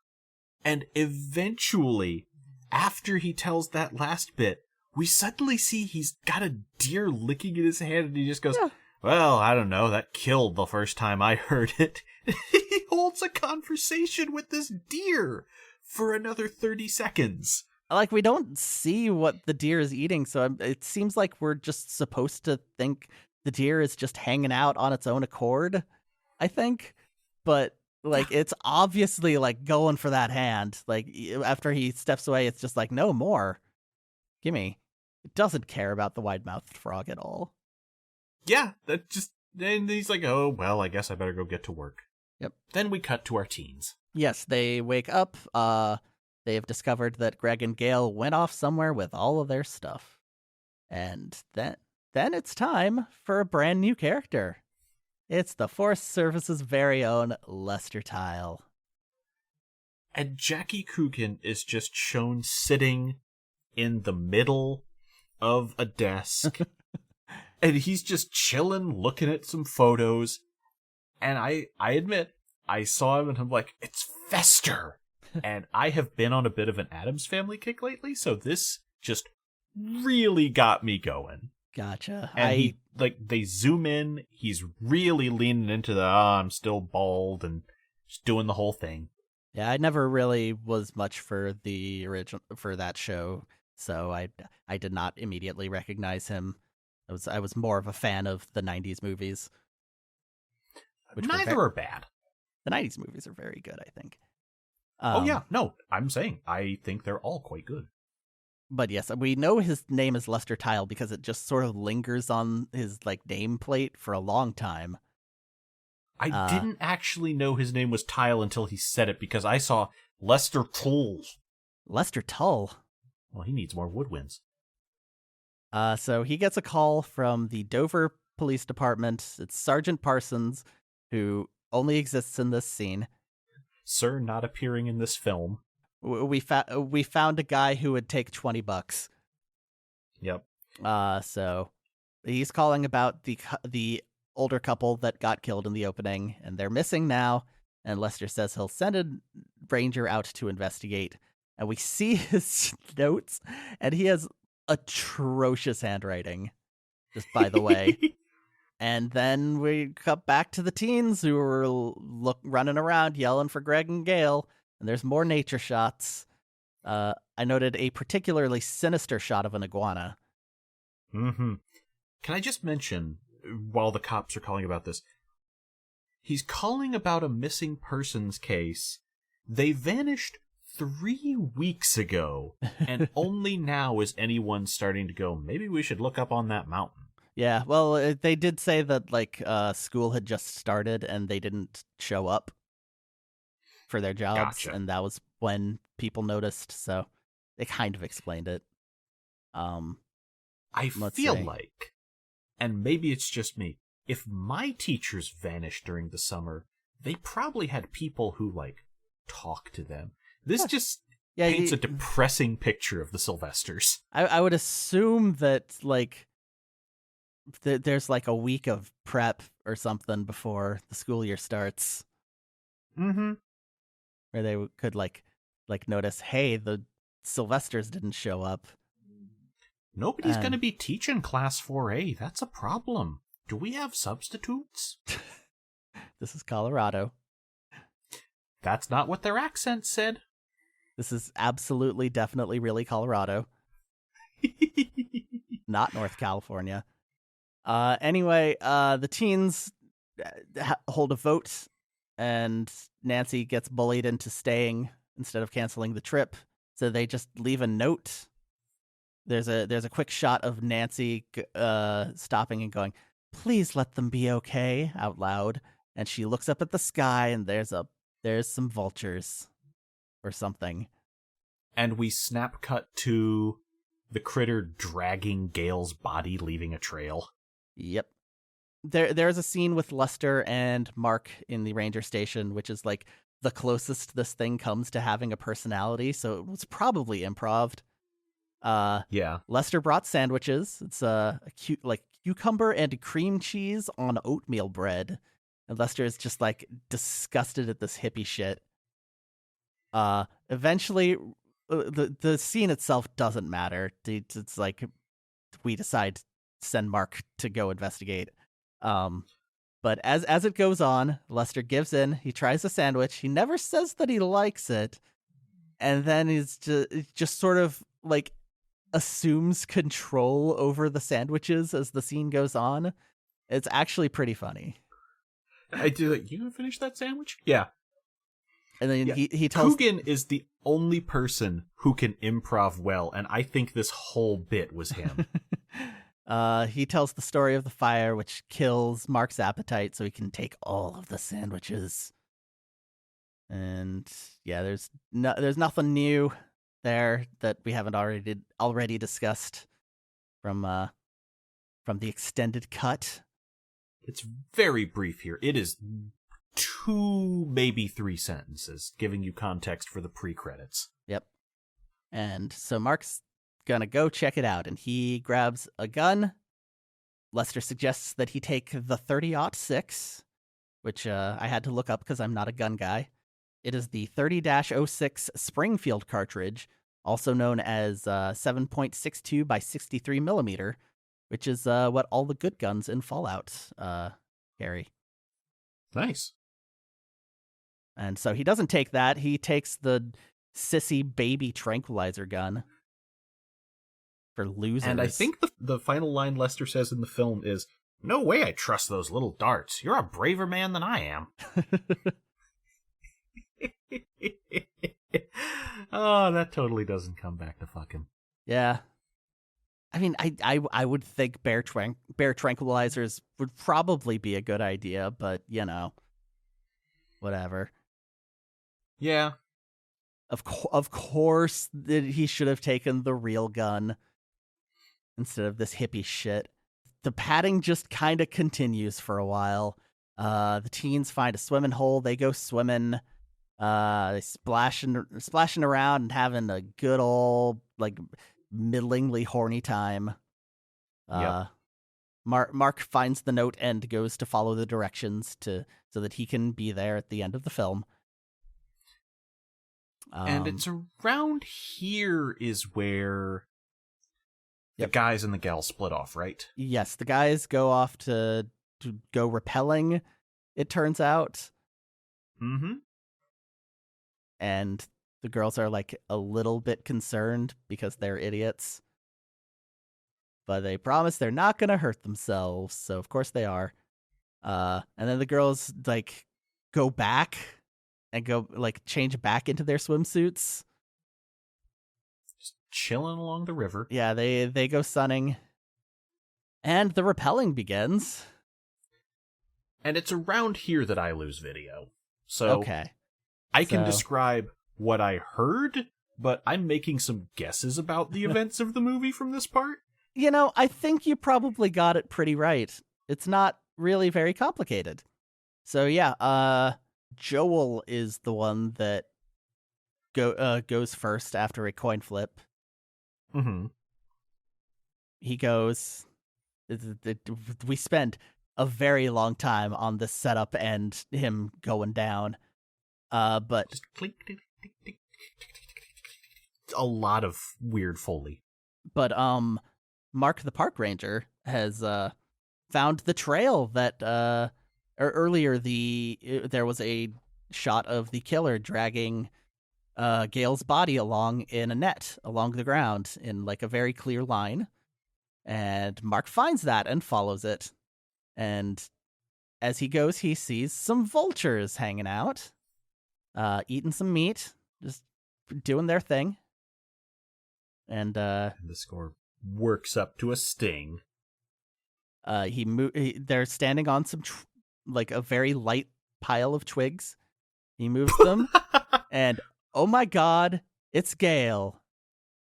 and eventually, after he tells that last bit, we suddenly see he's got a deer licking in his hand, and he just goes, "Well, I don't know, that killed the first time I heard it." He holds a conversation with this deer for another 30 seconds. Like, we don't see what the deer is eating, so it seems like we're just supposed to think the deer is just hanging out on its own accord, I think. But, like, it's obviously, like, going for that hand. Like, after he steps away, it's just like, no more. Gimme. It doesn't care about the wide-mouthed frog at all. Yeah, that just... And he's like, "Oh, well, I guess I better go get to work." Yep. Then we cut to our teens. Yes, they wake up. They have discovered that Greg and Gail went off somewhere with all of their stuff. And then it's time for a brand new character. It's the Forest Service's very own Lester Tile. And Jackie Coogan is just shown sitting in the middle of a desk. And he's just chilling, looking at some photos. And I admit, I saw him and I'm like, it's Fester! And I have been on a bit of an Addams Family kick lately, so this just really got me going. Gotcha. And they zoom in, he's really leaning into the, I'm still bald, and just doing the whole thing. Yeah, I never really was much for the original, for that show, so I did not immediately recognize him. I was more of a fan of the 90s movies. Neither are bad. The 90s movies are very good, I think. Oh yeah, no, I'm saying I think they're all quite good. But yes, we know his name is Lester Tile because it just sort of lingers on his like nameplate for a long time. I didn't actually know his name was Tile until he said it, because I saw Lester Tull. Lester Tull? Well, he needs more woodwinds. So he gets a call from the Dover Police Department. It's Sergeant Parsons, who only exists in this scene. Sir not appearing in this film. We found a guy who would take $20. Yep. So he's calling about the older couple that got killed in the opening, and they're missing now. And Lester says he'll send a ranger out to investigate. And we see his notes, and he has atrocious handwriting, just by the way. And then we cut back to the teens who were running around yelling for Greg and Gail, and there's more nature shots. I noted a particularly sinister shot of an iguana. Mm-hmm. Can I just mention, while the cops are calling about this, he's calling about a missing persons case. They vanished 3 weeks ago, and only now is anyone starting to go, maybe we should look up on that mountain. Yeah, well, they did say that, like, school had just started and they didn't show up for their jobs, Gotcha. And that was when people noticed, so they kind of explained it. I Let's feel see. like, and maybe it's just me, if my teachers vanished during the summer, they probably had people who, like, talk to them. This just paints a depressing picture of the Sylvesters. I would assume that, like, there's, like, a week of prep or something before the school year starts. Mm-hmm. Where they could, like notice, hey, the Sylvesters didn't show up. Nobody's going to be teaching Class 4A. That's a problem. Do we have substitutes? This is Colorado. That's not what their accent said. This is absolutely, definitely, really Colorado. Not North California. Anyway, the teens hold a vote, and Nancy gets bullied into staying instead of canceling the trip. So they just leave a note. There's a quick shot of Nancy stopping and going, "Please let them be okay," out loud. And she looks up at the sky, and there's some vultures or something. And we snap cut to the critter dragging Gail's body, leaving a trail. Yep. There's a scene with Lester and Mark in the ranger station, which is like the closest this thing comes to having a personality, so it was probably improv. Yeah. Lester brought sandwiches. It's a cute, like, cucumber and cream cheese on oatmeal bread. And Lester is just, like, disgusted at this hippie shit. Eventually, the scene itself doesn't matter. It's like, we decide to send Mark to go investigate. But as it goes on, Lester gives in. He tries a sandwich. He never says that he likes it. And then he's just sort of, like, assumes control over the sandwiches as the scene goes on. It's actually pretty funny. I do. Like, you finish that sandwich? Yeah. And then he tells Coogan is the only person who can improv well, and I think this whole bit was him. He tells the story of the fire, which kills Mark's appetite, so he can take all of the sandwiches. And yeah, there's nothing new there that we haven't already discussed from the extended cut. It's very brief here. It is 2, maybe 3 sentences, giving you context for the pre-credits. Yep. And so Mark's gonna go check it out, and he grabs a gun. Lester suggests that he take the 30-06, which I had to look up because I'm not a gun guy. It is the 30-06 Springfield cartridge, also known as 7.62 by 63 millimeter, which is what all the good guns in Fallout carry. Nice. And so he doesn't take that. He takes the sissy baby tranquilizer gun for losers. And I think the final line Lester says in the film is, "No way I trust those little darts. You're a braver man than I am." Oh, that totally doesn't come back to fucking. Yeah. I mean, I would think bear tranquilizers would probably be a good idea, but, you know, whatever. Yeah. Of course he should have taken the real gun instead of this hippie shit. The padding just kind of continues for a while. The teens find a swimming hole. They go swimming. They splashing around and having a good old, like, middlingly horny time. Yep. Mark finds the note and goes to follow the directions so that he can be there at the end of the film. And it's around here is where the guys and the gals split off, right? Yes, the guys go off to go rappelling, it turns out. Mm-hmm. And the girls are, like, a little bit concerned because they're idiots. But they promise they're not going to hurt themselves, so of course they are. And then the girls, like, go back and go, like, change back into their swimsuits. Just chilling along the river. Yeah, they go sunning. And the rappelling begins. And it's around here that I lose video. So okay. I can describe what I heard, but I'm making some guesses about the events of the movie from this part. I think you probably got it pretty right. It's not really very complicated. So yeah, Joel is the one that goes first after a coin flip. Mm-hmm. He goes. We spend a very long time on the setup and him going down. But Just clink, clink, clink, clink, a lot of weird Foley. But Mark the park ranger has found the trail that earlier there was a shot of the killer dragging Gail's body along in a net along the ground in like a very clear line. And Mark finds that and follows it. And as he goes, he sees some vultures hanging out, eating some meat, just doing their thing. And the score works up to a sting. They're standing on some like a very light pile of twigs. He moves them, and oh my god, it's Gail.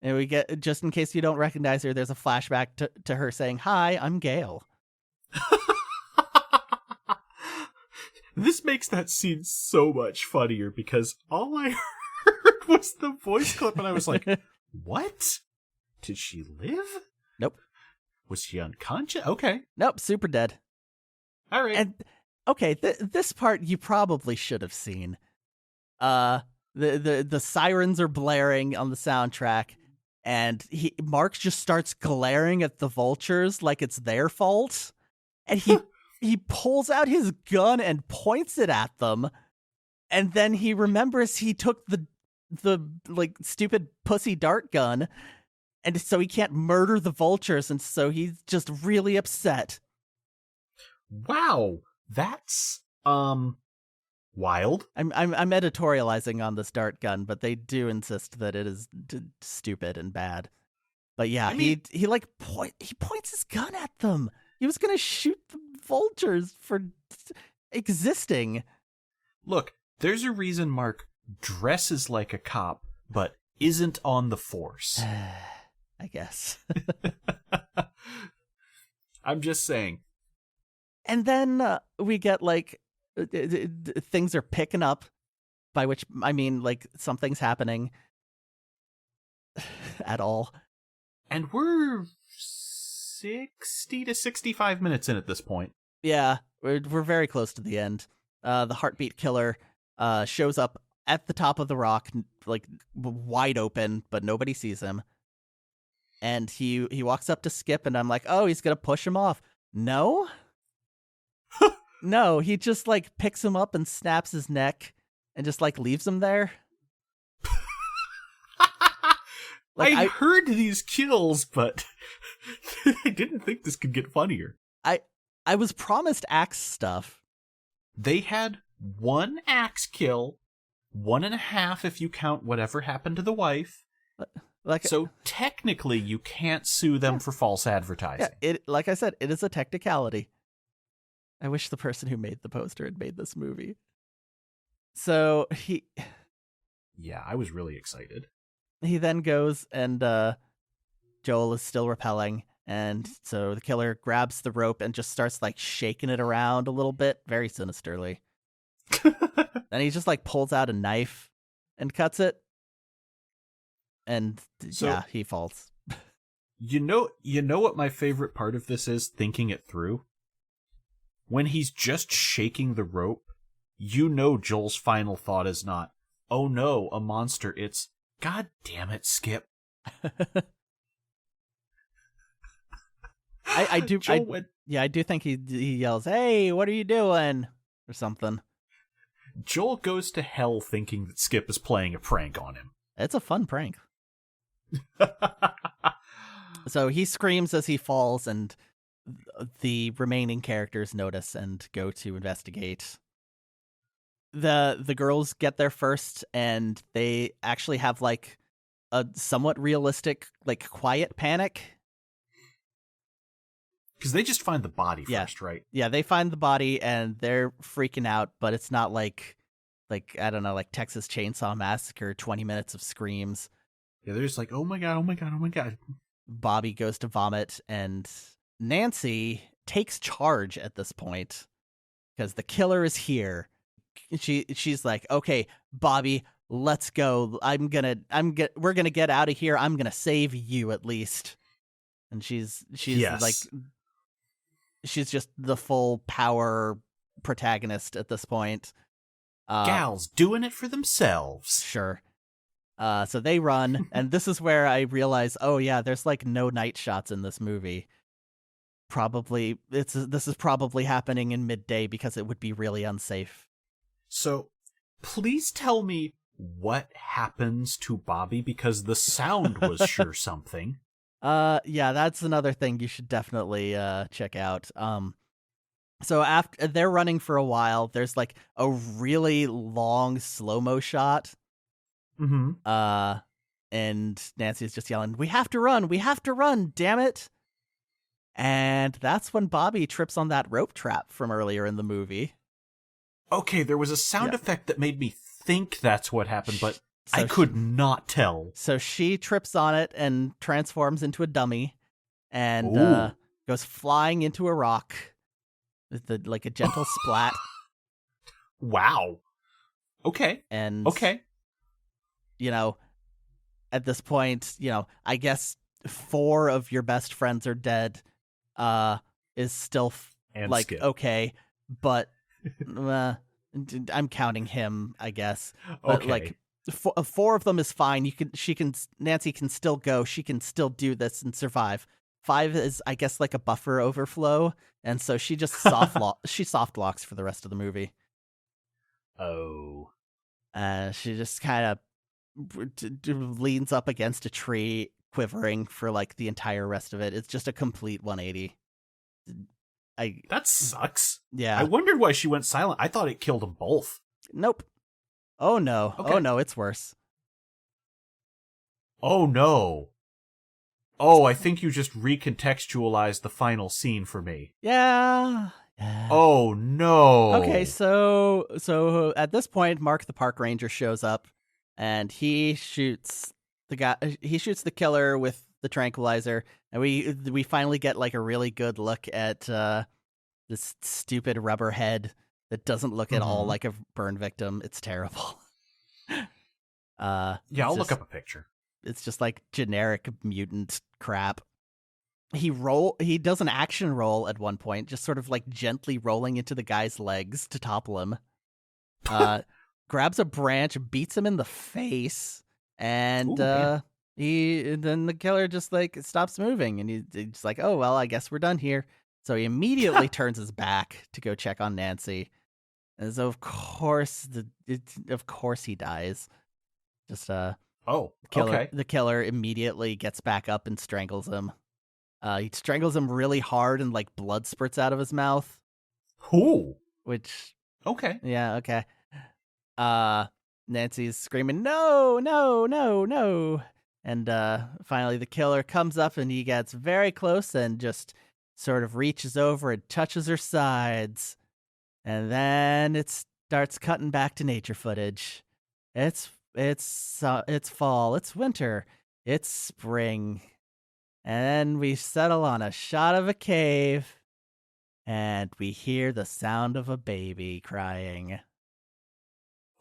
And we get, just in case you don't recognize her, there's a flashback to her saying, "Hi, I'm Gail." This makes that scene so much funnier because all I heard was the voice clip, and I was like, what? Did she live? Nope. Was she unconscious? Okay. Nope, super dead. All right. And okay, this part you probably should have seen. The sirens are blaring on the soundtrack, and Mark just starts glaring at the vultures like it's their fault, and he pulls out his gun and points it at them, and then he remembers he took the like stupid pussy dart gun, and so he can't murder the vultures, and so he's just really upset. Wow, that's wild. I'm editorializing on this dart gun, but they do insist that it is stupid and bad. But yeah, I mean, he points his gun at them. He was gonna shoot the vultures for existing. Look, there's a reason Mark dresses like a cop, but isn't on the force. I guess. I'm just saying. And then we get like things are picking up, by which I mean like something's happening at all. And we're 60 to 65 minutes in at this point. Yeah, we're very close to the end. The heartbeat killer shows up at the top of the rock, like wide open, but nobody sees him. And he walks up to Skip, and I'm like, oh, he's gonna push him off. No. No, he just like picks him up and snaps his neck and just like leaves him there. Like, I heard these kills, but I didn't think this could get funnier. I was promised axe stuff. They had 1 axe kill, 1.5 if you count whatever happened to the wife. So technically, you can't sue them for false advertising. Yeah, like I said, it is a technicality. I wish the person who made the poster had made this movie. So Yeah, I was really excited. He then goes and Joel is still repelling, and so the killer grabs the rope and just starts like shaking it around a little bit, very sinisterly. Then he just like pulls out a knife and cuts it. And yeah, he falls. You know what my favorite part of this is, thinking it through? When he's just shaking the rope, Joel's final thought is not, oh no, a monster, it's, God damn it, Skip. I do think he yells, hey, what are you doing? Or something. Joel goes to hell thinking that Skip is playing a prank on him. It's a fun prank. So he screams as he falls, and the remaining characters notice and go to investigate. The girls get there first, and they actually have like a somewhat realistic, like quiet panic. Because they just find the body first, right? Yeah, they find the body and they're freaking out, but it's not like I don't know, like Texas Chainsaw Massacre, 20 minutes of screams. Yeah, they're just like, oh my god, oh my god, oh my god. Bobby goes to vomit, and Nancy takes charge at this point because the killer is here. She's like, okay, Bobby, let's go. We're gonna get out of here. I'm gonna save you at least. And she's Yes. like, she's just the full power protagonist at this point. Gals doing it for themselves. Sure. So they run, and this is where I realize, oh yeah, there's like no night shots in this movie. This is probably happening in midday because it would be really unsafe. So, please tell me what happens to Bobby, because the sound was sure something. Yeah, that's another thing you should definitely check out. So after they're running for a while, there's like a really long slow-mo shot. Mm-hmm. And Nancy's just yelling, "We have to run, damn it!" And that's when Bobby trips on that rope trap from earlier in the movie. Okay, there was a sound effect that made me think that's what happened, but So I could not tell. So she trips on it and transforms into a dummy, and goes flying into a rock with like a gentle splat. Wow. Okay. And okay. At this point, I guess 4 of your best friends are dead. Is still And like Skip. okay, but I'm counting him, I guess. But Okay. like 4 of them is fine. Nancy can still go. She can still do this and survive. 5 is, I guess, like a buffer overflow, and so she just soft locks for the rest of the movie. Oh. She just kind of leans up against a tree, quivering for like the entire rest of it. It's just a complete 180. That sucks. Yeah. I wondered why she went silent. I thought it killed them both. Nope. Oh no. Okay. Oh no, it's worse. Oh no. Oh, I think you just recontextualized the final scene for me. Yeah. Oh no. Okay, so at this point, Mark the park ranger shows up, and he shoots the killer with the tranquilizer, and we finally get like a really good look at this stupid rubber head that doesn't look at all like a burn victim. It's terrible. Yeah, I'll look up a picture. It's just like generic mutant crap. He does an action roll at one point, just sort of like gently rolling into the guy's legs to topple him. Grabs a branch, beats him in the face, and then the killer just like stops moving, and he's like, "Oh well, I guess we're done here." So he immediately turns his back to go check on Nancy, and so of course he dies. Just the killer immediately gets back up and strangles him. He strangles him really hard, and like blood spurts out of his mouth. Ooh. Which okay. Yeah, okay. Nancy's screaming, "No, no, no, no." And finally the killer comes up, and he gets very close and just sort of reaches over and touches her sides. And then it starts cutting back to nature footage. It's fall, it's winter, it's spring. And then we settle on a shot of a cave, and we hear the sound of a baby crying.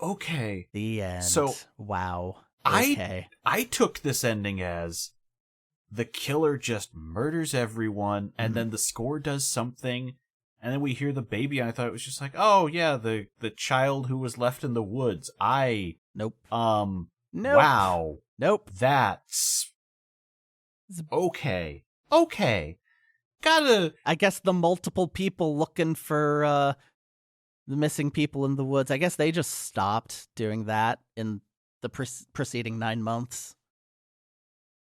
Okay. The end. So, wow. Okay. I took this ending as the killer just murders everyone, and then the score does something, and then we hear the baby, and I thought it was just like, oh yeah, the child who was left in the woods. Nope. Nope. Wow. Nope. That's okay. Okay. I guess the multiple people looking for the missing people in the woods, I guess they just stopped doing that in the preceding 9 months.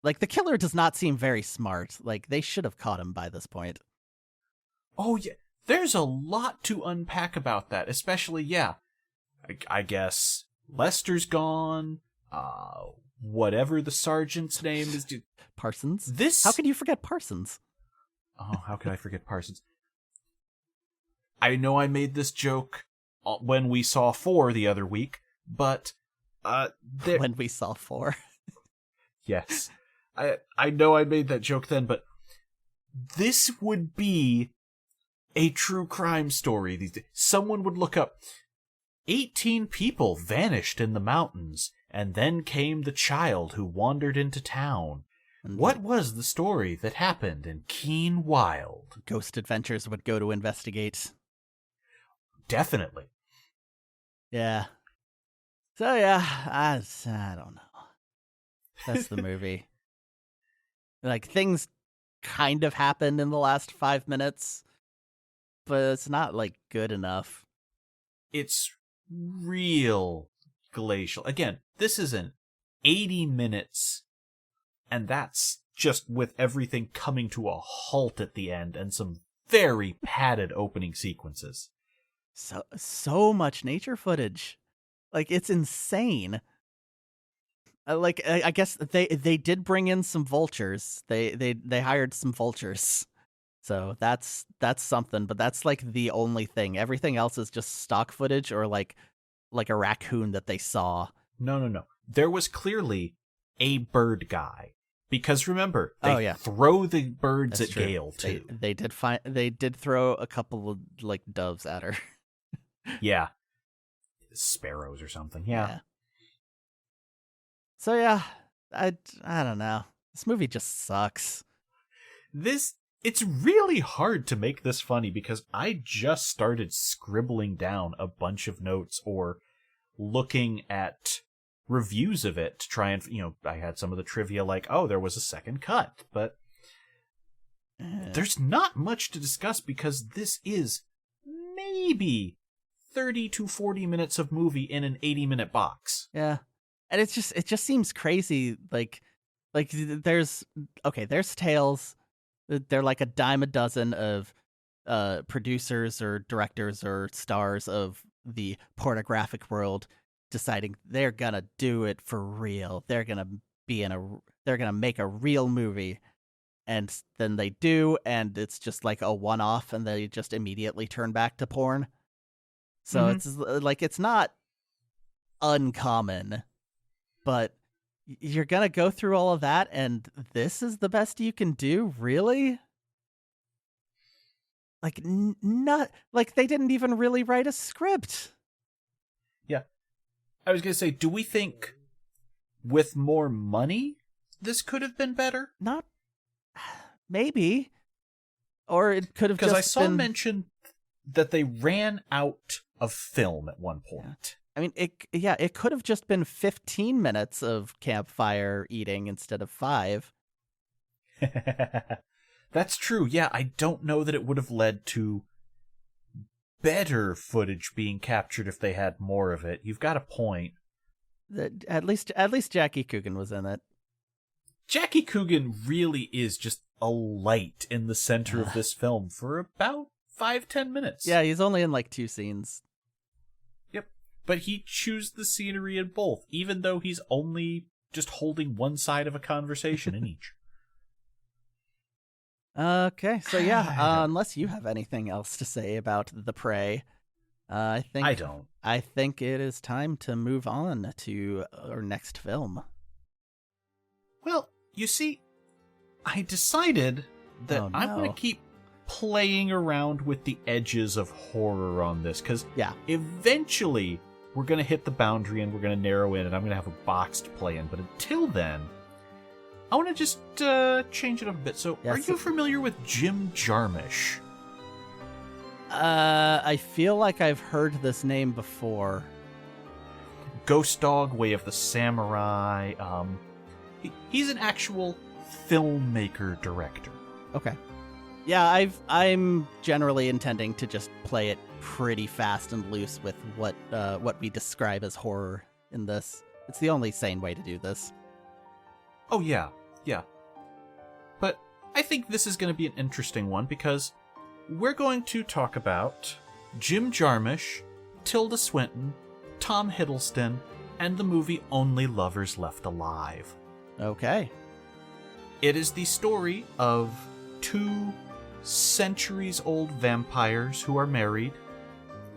Like, the killer does not seem very smart. Like, they should have caught him by this point. Oh, yeah. There's a lot to unpack about that, especially, yeah. I guess Lester's gone. Whatever the sergeant's name is. Parsons? How could you forget Parsons? Oh, how could I forget Parsons? I know I made this joke when we saw 4 the other week, but... When we saw 4. Yes. I know I made that joke then, but this would be a true crime story these days. Someone would look up 18 people vanished in the mountains, and then came the child who wandered into town. What was the story that happened in Keen Wild? Ghost Adventures would go to investigate. Definitely. Yeah. So yeah, I don't know. That's the movie. Like, things kind of happened in the last 5 minutes, but it's not, like, good enough. It's real glacial. Again, this is an 80 minutes, and that's just with everything coming to a halt at the end and some very padded opening sequences. So much nature footage. Like, it's insane. Like, I guess they did bring in some vultures. They hired some vultures. So that's something, but that's like the only thing. Everything else is just stock footage or like a raccoon that they saw. No. There was clearly a bird guy. Because remember, they throw the birds That's at true. Gale too. They did throw a couple of like doves at her. Yeah. Sparrows or something. Yeah. So yeah, I don't know. This movie just sucks. It's really hard to make this funny because I just started scribbling down a bunch of notes or looking at reviews of it to try and, I had some of the trivia like, oh, there was a second cut, but there's not much to discuss because this is maybe 30 to 40 minutes of movie in an 80-minute box. Yeah. And it just seems crazy. Like there's tales. They're like a dime a dozen of producers or directors or stars of the pornographic world deciding they're gonna do it for real. They're gonna make a real movie, and then they do, and it's just like a one-off, and they just immediately turn back to porn. So it's like, it's not uncommon, but you're gonna go through all of that, and this is the best you can do, really? Like, not like they didn't even really write a script. Yeah, I was gonna say, do we think with more money this could have been better? Not, maybe, or it could have just because I saw been... mention that they ran out of film at one point. I mean, it could have just been 15 minutes of campfire eating instead of 5. That's true. Yeah, I don't know that it would have led to better footage being captured if they had more of it. You've got a point. At least Jackie Coogan was in it. Jackie Coogan really is just a light in the center of this film for about 5-10 minutes. Yeah, he's only in like 2 scenes. Yep. But he chews the scenery in both, even though he's only just holding one side of a conversation in each. Okay, so yeah, unless you have anything else to say about The Prey, I don't. I think it is time to move on to our next film. Well, you see, I decided that I'm going to keep playing around with the edges of horror on this, because eventually we're going to hit the boundary and we're going to narrow in, and I'm going to have a box to play in. But until then, I want to just change it up a bit. So, are you familiar with Jim Jarmusch? I feel like I've heard this name before. Ghost Dog, Way of the Samurai. He's an actual filmmaker director. Okay. Yeah, I'm generally intending to just play it pretty fast and loose with what we describe as horror in this. It's the only sane way to do this. Oh yeah. But I think this is going to be an interesting one because we're going to talk about Jim Jarmusch, Tilda Swinton, Tom Hiddleston, and the movie Only Lovers Left Alive. Okay. It is the story of 2 centuries-old vampires who are married,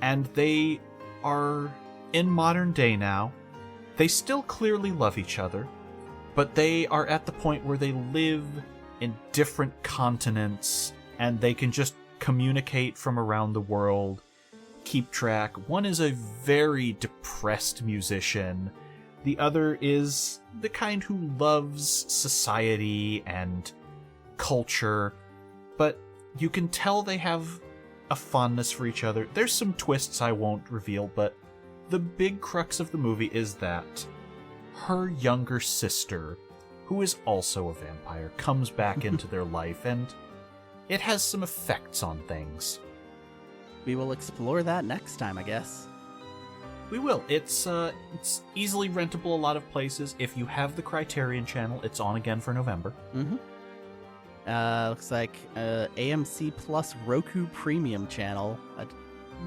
and they are in modern day now. They still clearly love each other, but they are at the point where they live in different continents, and they can just communicate from around the world, keep track. One is a very depressed musician. The other is the kind who loves society and culture, but you can tell they have a fondness for each other. There's some twists I won't reveal, but the big crux of the movie is that her younger sister, who is also a vampire, comes back into their life, and it has some effects on things. We will explore that next time, I guess. We will. It's easily rentable a lot of places. If you have the Criterion channel, it's on again for November. Mm-hmm. Looks like AMC Plus Roku Premium channel.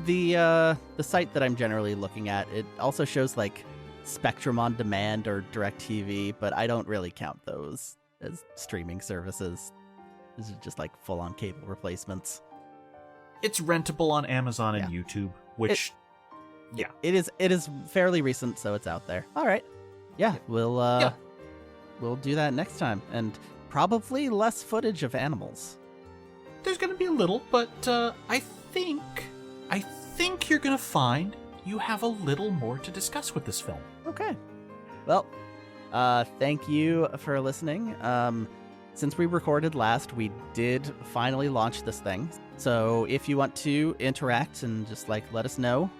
The site that I'm generally looking at, it also shows like Spectrum On Demand or DirecTV, but I don't really count those as streaming services. This is just like full-on cable replacements. It's rentable on Amazon and YouTube, which... It is fairly recent, so it's out there. All right. Yeah, we'll do that next time, and probably less footage of animals. There's going to be a little, but I think you're going to find you have a little more to discuss with this film. Okay. Well, thank you for listening. Since we recorded last, we did finally launch this thing. So if you want to interact and just like let us know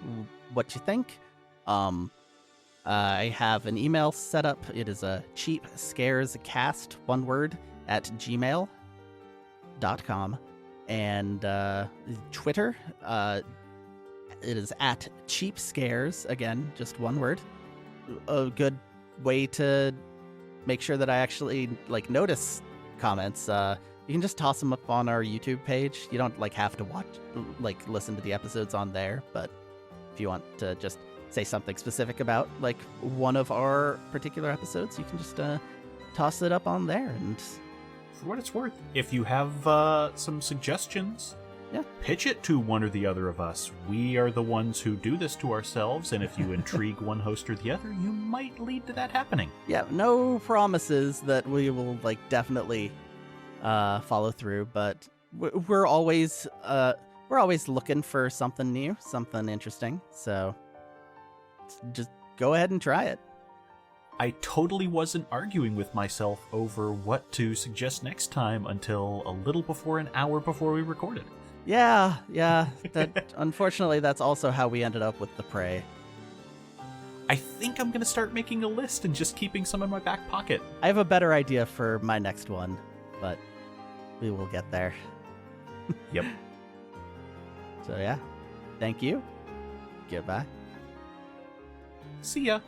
what you think, I have an email set up. It is a cheapscarescast, one word, @gmail.com. And Twitter, it is @cheapscares, again, just one word. A good way to make sure that I actually like notice comments. You can just toss them up on our YouTube page. You don't like have to listen to the episodes on there, but if you want to just say something specific about like one of our particular episodes, you can just toss it up on there. And for what it's worth, if you have some suggestions, yeah, pitch it to one or the other of us. We are the ones who do this to ourselves, and if you intrigue one host or the other, you might lead to that happening. Yeah, no promises that we will like definitely follow through, but we're always looking for something new, something interesting. So just go ahead and try it. I totally wasn't arguing with myself over what to suggest next time until a little before an hour before we recorded. Yeah. That unfortunately, that's also how we ended up with the Prey. I think I'm going to start making a list and just keeping some in my back pocket. I have a better idea for my next one, but we will get there. Yep. So yeah, thank you. Goodbye. See ya.